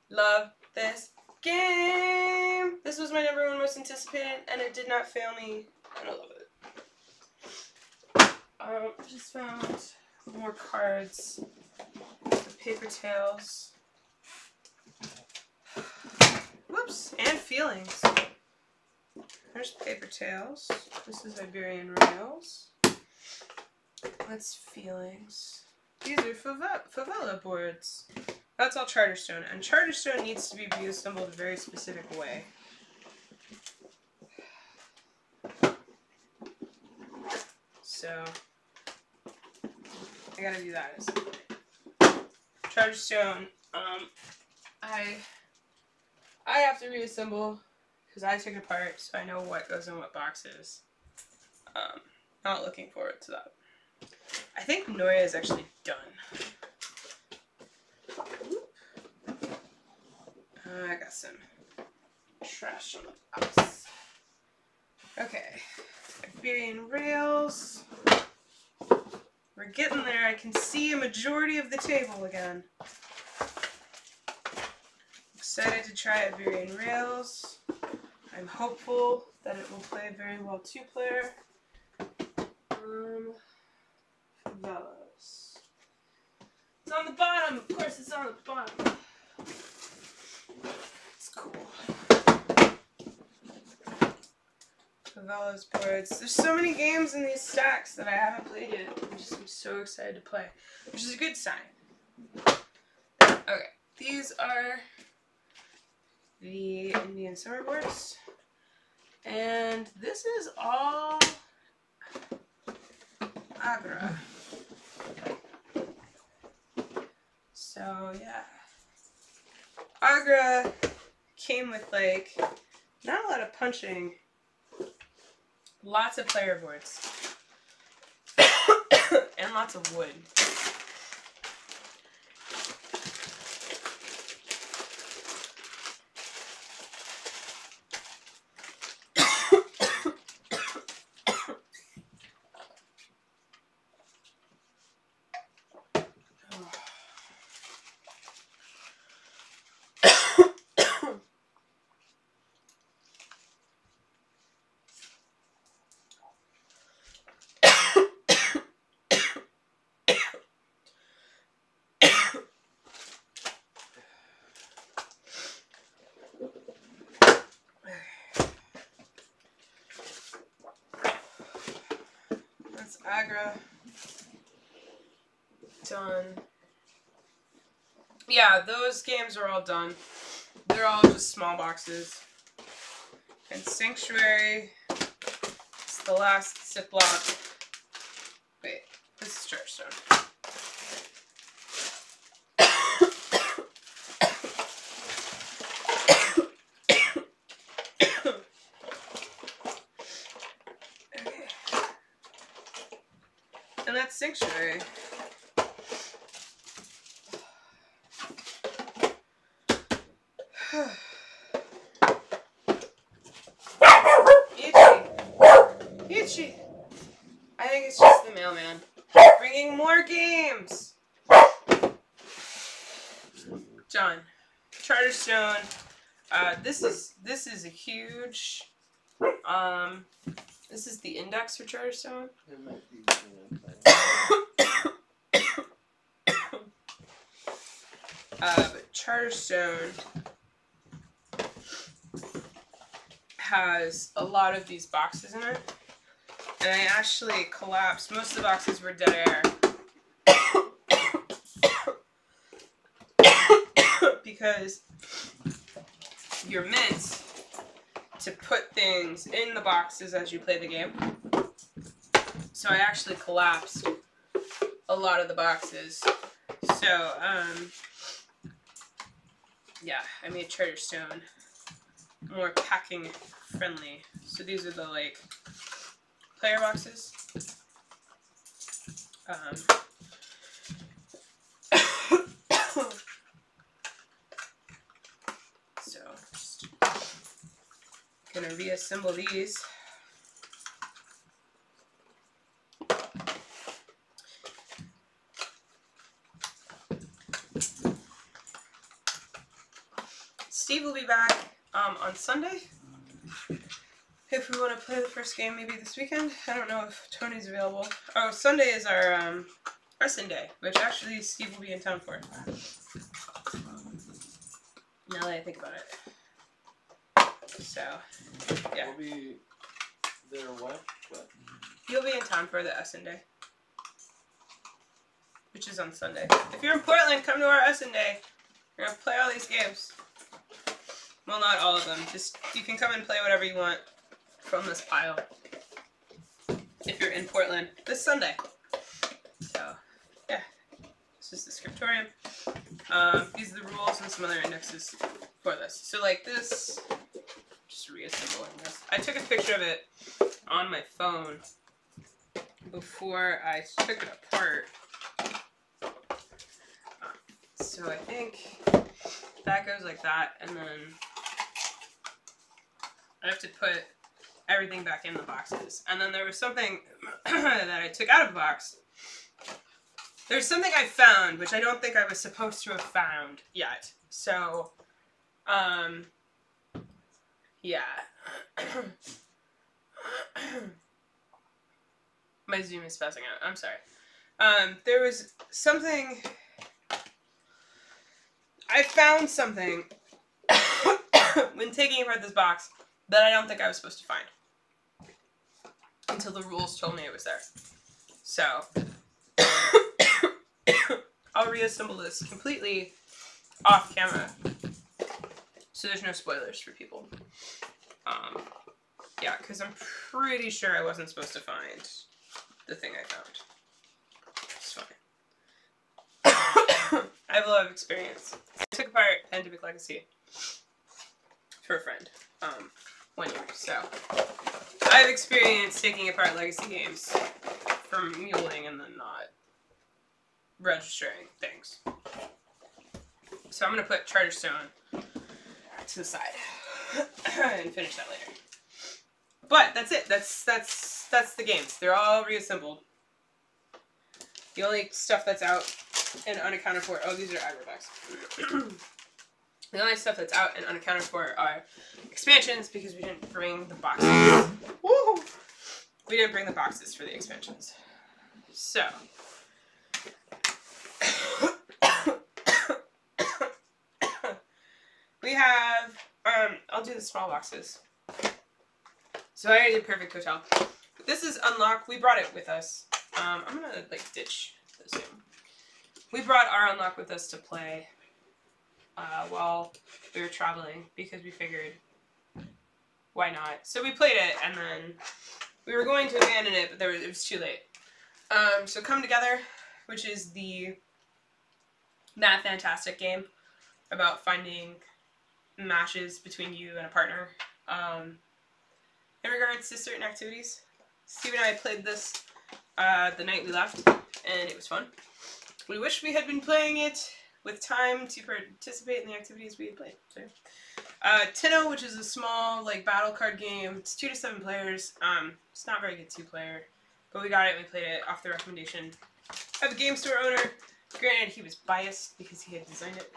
Love this game! This was my #1 most anticipated, and it did not fail me, and I love it. Just found more cards. The paper tails. Whoops! And feelings. There's paper tails. This is Iberian Rails. That's feelings. These are favela boards. That's all Charterstone. And Charterstone needs to be reassembled a very specific way. So, I gotta do that at some point. Charterstone, I have to reassemble because I took it apart, so I know what goes in what boxes. Not looking forward to that. I think Noya is actually done. I got some trash on the box. Okay, Iberian Rails. We're getting there. I can see a majority of the table again. Excited to try Iberian Rails. I'm hopeful that it will play very well 2-player. Favelas. It's on the bottom. Of course, it's on the bottom. It's cool. Favelas boards. There's so many games in these stacks that I haven't played yet. I'm so excited to play, which is a good sign. Okay, these are the Indian summer boards, and this is all Agra. So yeah, Agra came with like not a lot of punching, lots of player boards, and lots of wood. That's Agra. Done. Yeah, those games are all done. They're all just small boxes. And Sanctuary is the last Ziploc. Wait, this is Charterstone. Okay. And that's Sanctuary. Itchy. I think it's just the mailman bringing more games. John, Charterstone. This is a huge. This is the index for Charterstone. But Charterstone has a lot of these boxes in it, and I actually collapsed. Most of the boxes were dead air because you're meant to put things in the boxes as you play the game. So I actually collapsed a lot of the boxes. So yeah, I made Charterstone more packing friendly. So these are the like player boxes. So just gonna reassemble these. Steve will be back on Sunday. If we want to play the first game, maybe this weekend. I don't know if Tony's available. Oh, Sunday is our Essen Day, which actually Steve will be in town for. Now that I think about it. So, yeah. We'll be there what? He'll be in town for the Essen Day, which is on Sunday. If you're in Portland, come to our Essen Day. We're going to play all these games. Well, not all of them. Just, you can come and play whatever you want from this pile. If you're in Portland this Sunday. So, yeah. This is the scriptorium. These are the rules and some other indexes for this. So, like this, just reassembling this. I took a picture of it on my phone before I took it apart. So I think that goes like that, and then I have to put everything back in the boxes. And then there was something that I took out of the box. There's something I found, which I don't think I was supposed to have found yet. So, yeah. My Zoom is spazzing out. I'm sorry. There was something... I found something when taking apart this box that I don't think I was supposed to find. Until the rules told me it was there. So, I'll reassemble this completely off camera. So there's no spoilers for people. Yeah, because I'm pretty sure I wasn't supposed to find the thing I found. It's fine. I have a lot of experience. I took apart Pandemic Legacy for a friend 1 year, so I have experience taking apart legacy games from muling and then not registering things. So I'm gonna put Charterstone to the side and finish that later. But that's it. That's the games. They're all reassembled. The only stuff that's out and unaccounted for... Oh, these are aggro bags. The only stuff that's out and unaccounted for are expansions because we didn't bring the boxes. Woo! We didn't bring the boxes for the expansions. So... we have... I'll do the small boxes. So I already did Perfect Hotel. This is Unlock. We brought it with us. I'm gonna, like, ditch the Zoom. We brought our Unlock with us to play while we were traveling because we figured, why not? So we played it, and then we were going to abandon it, but it was too late. So Come Together, which is the Math Fantastic game about finding matches between you and a partner in regards to certain activities. Steve and I played this the night we left, and it was fun. We wish we had been playing it with time to participate in the activities we had played. So, Tinno, which is a small like battle card game. It's 2 to 7 players. It's not very good 2-player, but we got it and we played it off the recommendation of the game store owner. Granted, he was biased because he had designed it.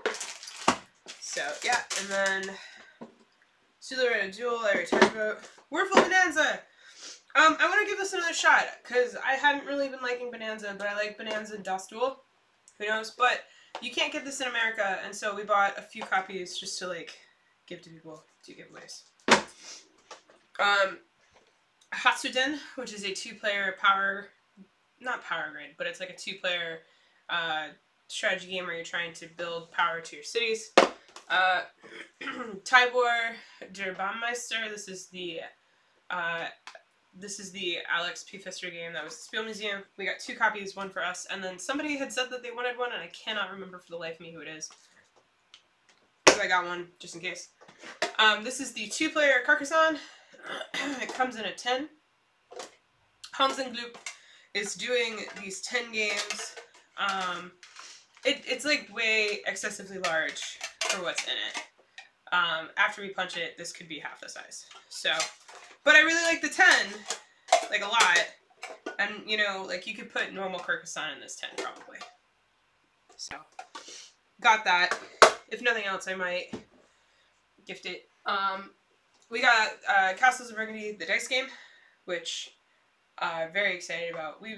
But... so yeah, and then Silhouette Duel. I already talked about Wordful Bonanza. I want to give this another shot, because I hadn't really been liking Bonanza, but I like Bonanza Dust Duel. Who knows? But you can't get this in America, and so we bought a few copies just to, like, give to people, do giveaways. Hatsuden, which is a 2-player not power grid, but it's like a 2-player strategy game where you're trying to build power to your cities. Tybor der Baumeister, this is the Alex P. Pfister game that was the Spiel Museum. We got 2 copies, one for us, and then somebody had said that they wanted one, and I cannot remember for the life of me who it is. because I got one just in case. This is the 2-player Carcassonne. It comes in a 10. Hans and Gloop is doing these 10 games. It's like way excessively large for what's in it. After we punch it, this could be half the size. So, but I really like the 10, like a lot. And, you know, like you could put normal Carcassonne in this 10 probably. So, got that. If nothing else, I might gift it. We got Castles of Burgundy, the dice game, which very excited about. We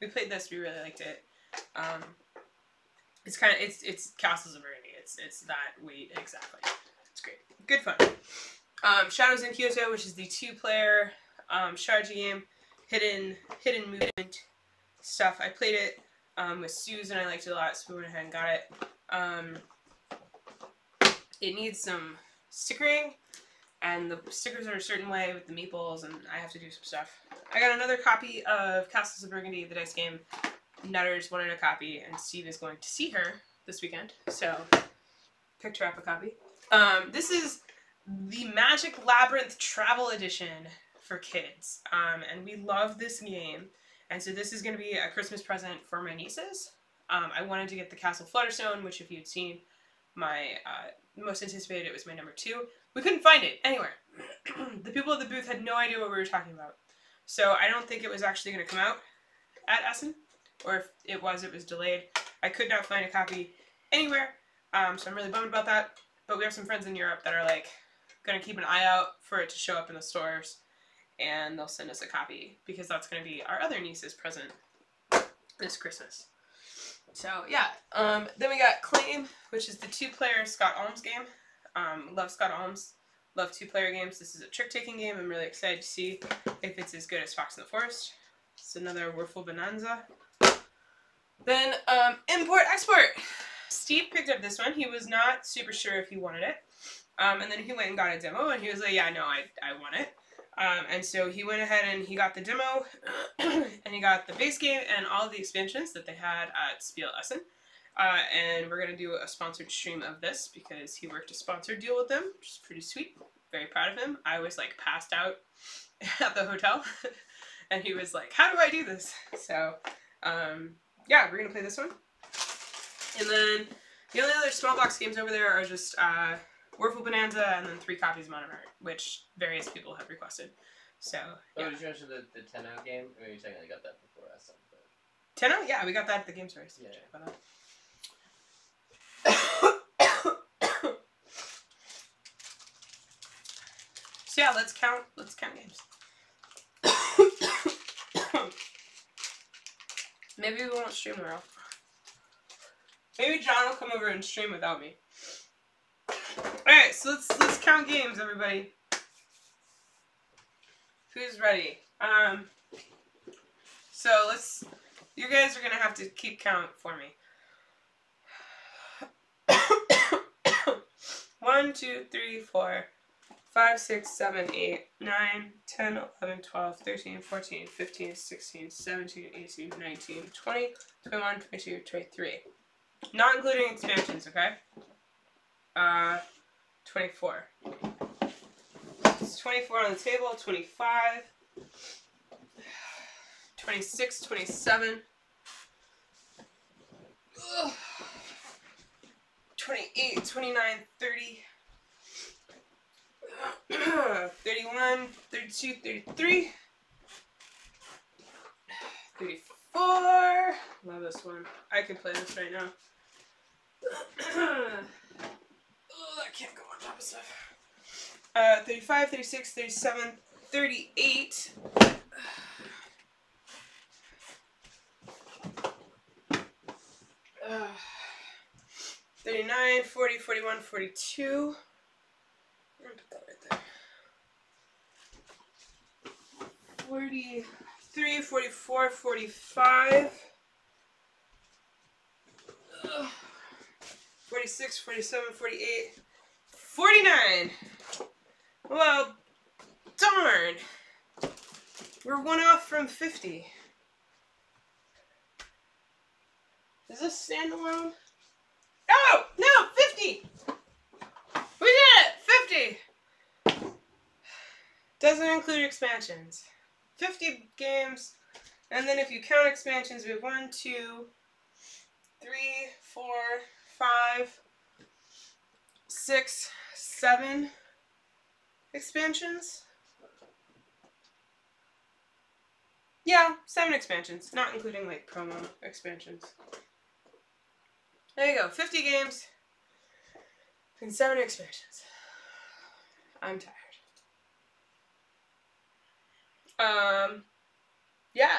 played this, we really liked it. It's Castles of Burgundy. It's that weight exactly. It's great. Good fun. Shadows in Kyoto, which is the 2-player strategy game. Hidden movement stuff. I played it with Suze and I liked it a lot, so we went ahead and got it. It needs some stickering, and the stickers are a certain way with the meeples, and I have to do some stuff. I got another copy of Castles of Burgundy, the dice game. Nutters wanted a copy, and Steve is going to see her this weekend, so picked her up a copy. This is the Magic Labyrinth Travel Edition for kids, and we love this game, and so this is going to be a Christmas present for my nieces. I wanted to get the Castle Flutterstone, which if you'd seen my most anticipated, it was my number 2. We couldn't find it anywhere. The people at the booth had no idea what we were talking about, so I don't think it was actually going to come out at Essen. Or if it was delayed. I could not find a copy anywhere, so I'm really bummed about that. But we have some friends in Europe that are like gonna keep an eye out for it to show up in the stores, and they'll send us a copy because that's gonna be our other niece's present this Christmas. So yeah, then we got Claim, which is the 2-player Scott Almes game. Love Scott Almes. Love 2-player games. This is a trick-taking game. I'm really excited to see if it's as good as Fox in the Forest. It's another Würfel Bonanza. Then, Import-Export. Steve picked up this one. He was not super sure if he wanted it. And then he went and got a demo, and he was like, yeah, no, I want it. And so he went ahead and he got the demo, and he got the base game and all of the expansions that they had at SPIEL Essen. And we're going to do a sponsored stream of this because he worked a sponsored deal with them, which is pretty sweet. Very proud of him. I was, like, passed out at the hotel, and he was like, how do I do this? So, yeah, we're going to play this one. And then the only other small box games over there are just Würfel Bonanza and then 3 copies of Modern Art, which various people have requested. So, yeah. Oh, did you mention the Tenno game? I mean, you technically got that before Essen. But... Tenno? Yeah, we got that at the Games Race. Yeah. So yeah, let's count games. Maybe we won't stream tomorrow. Maybe John will come over and stream without me. Alright, so let's count games, everybody. Who's ready? So you guys are gonna have to keep count for me. 1, 2, 3, 4, 5, 6, 7, 8, 9, 10, 11, 12, 13, 14, 15, 16, 17, 18, 19, 20, 21, 22, 23. Not including expansions, okay? 24. It's 24 on the table, 25, 26, 27, 28, 29, 30, 31, 32, 33, 34. Love this one. I can play this right now. Oh, I can't go on top of stuff. 35, 36, 37, 38. 39, 40, 41, 42. I'm gonna put that right there. 43, 44, 45. 46, 47, 48, 49. Well, darn. We're 1 off from 50. Is this standalone? Oh, no, 50. Doesn't include expansions. 50 games, and then if you count expansions, we have 1, 2, 3, 4, 5, 6, 7 expansions. Yeah, 7 expansions, not including like promo expansions. There you go, 50 games and 7 expansions. I'm tired. Yeah.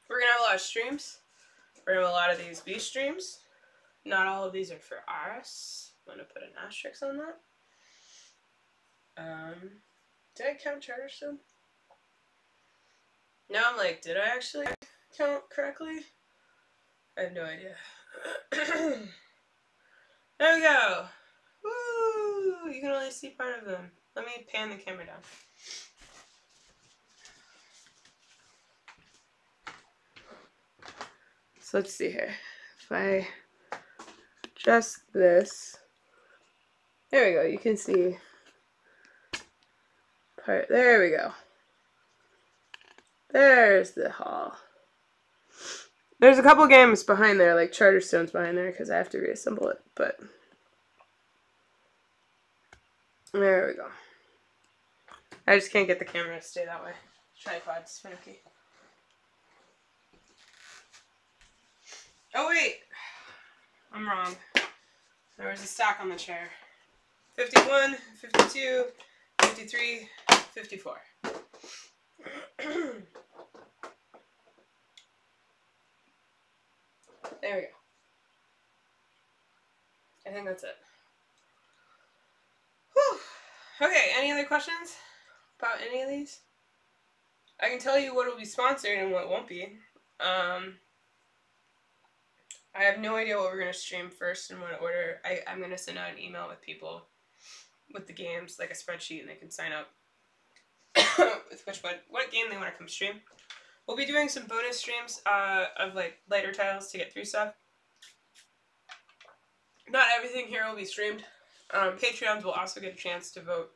We're gonna have a lot of streams. We're gonna have a lot of these B streams. Not all of these are for us. I'm gonna put an asterisk on that. Did I count Charterstone? Now I'm like, did I actually count correctly? I have no idea. There we go. Woo! You can only see part of them. Let me pan the camera down. So let's see here. If I adjust this, there we go. You can see part. There we go. There's the hall. There's a couple games behind there, like Charterstone's behind there, because I have to reassemble it. But there we go. I just can't get the camera to stay that way. Tripod's finicky. Oh wait, I'm wrong. There was a stack on the chair. 51, 52, 53, 54. There we go. I think that's it. Whew. Okay, any other questions about any of these? I can tell you what will be sponsored and what won't be. I have no idea what we're going to stream first and what order. I'm going to send out an email with people with the games, like a spreadsheet, and they can sign up with what game they want to come stream. We'll be doing some bonus streams of like lighter titles to get through stuff. Not everything here will be streamed. Patreons will also get a chance to vote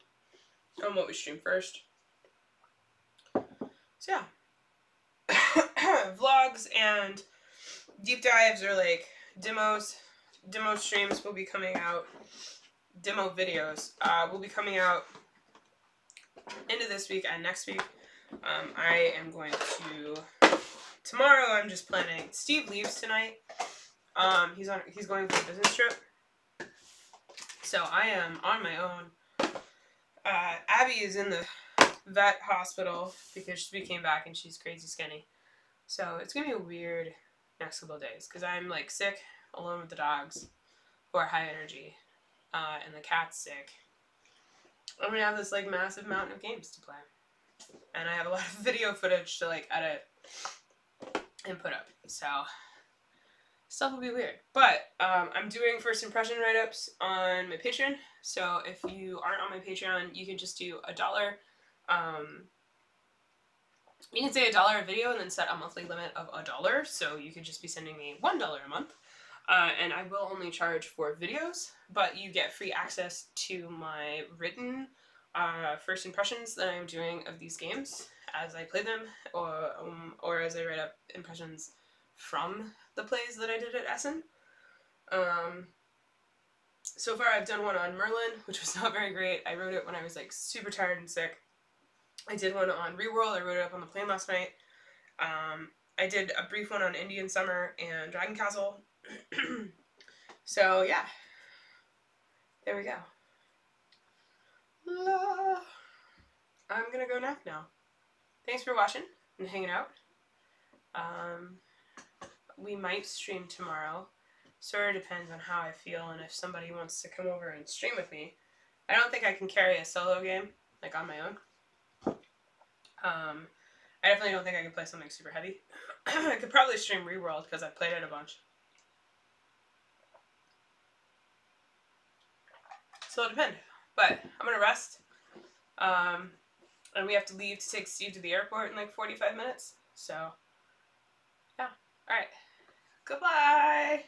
on what we stream first. So yeah. Vlogs and deep dives or like demos. Demo streams will be coming out. Demo videos will be coming out into this week and next week. I am going to tomorrow. I'm just planning. Steve leaves tonight. He's going for a business trip. So I am on my own. Abby is in the vet hospital because she came back and she's crazy skinny. So it's gonna be a weird next couple of days because I'm like sick, alone with the dogs, who are high energy, and the cat's sick. I'm gonna have this like massive mountain of games to play, and I have a lot of video footage to like edit and put up. So stuff will be weird, but I'm doing first impression write-ups on my Patreon. So if you aren't on my Patreon, you can just do $1. You can say $1 a video and then set a monthly limit of $1. So you could just be sending me $1 a month. And I will only charge for videos, but you get free access to my written first impressions that I'm doing of these games as I play them, or as I write up impressions from the plays that I did at Essen. So far I've done one on Merlin, which was not very great. I wrote it when I was like super tired and sick. I did one on Reworld. I wrote it up on the plane last night. I did a brief one on Indian Summer and Dragon Castle. So yeah, there we go. I'm gonna go nap now. Thanks for watching and hanging out. We might stream tomorrow. Sort of depends on how I feel and if somebody wants to come over and stream with me. I don't think I can carry a solo game like on my own. I definitely don't think I can play something super heavy. I could probably stream Reworld because I've played it a bunch. So it'll depend. But I'm going to rest. And we have to leave to take Steve to the airport in like 45 minutes. So, yeah. Alright. Goodbye!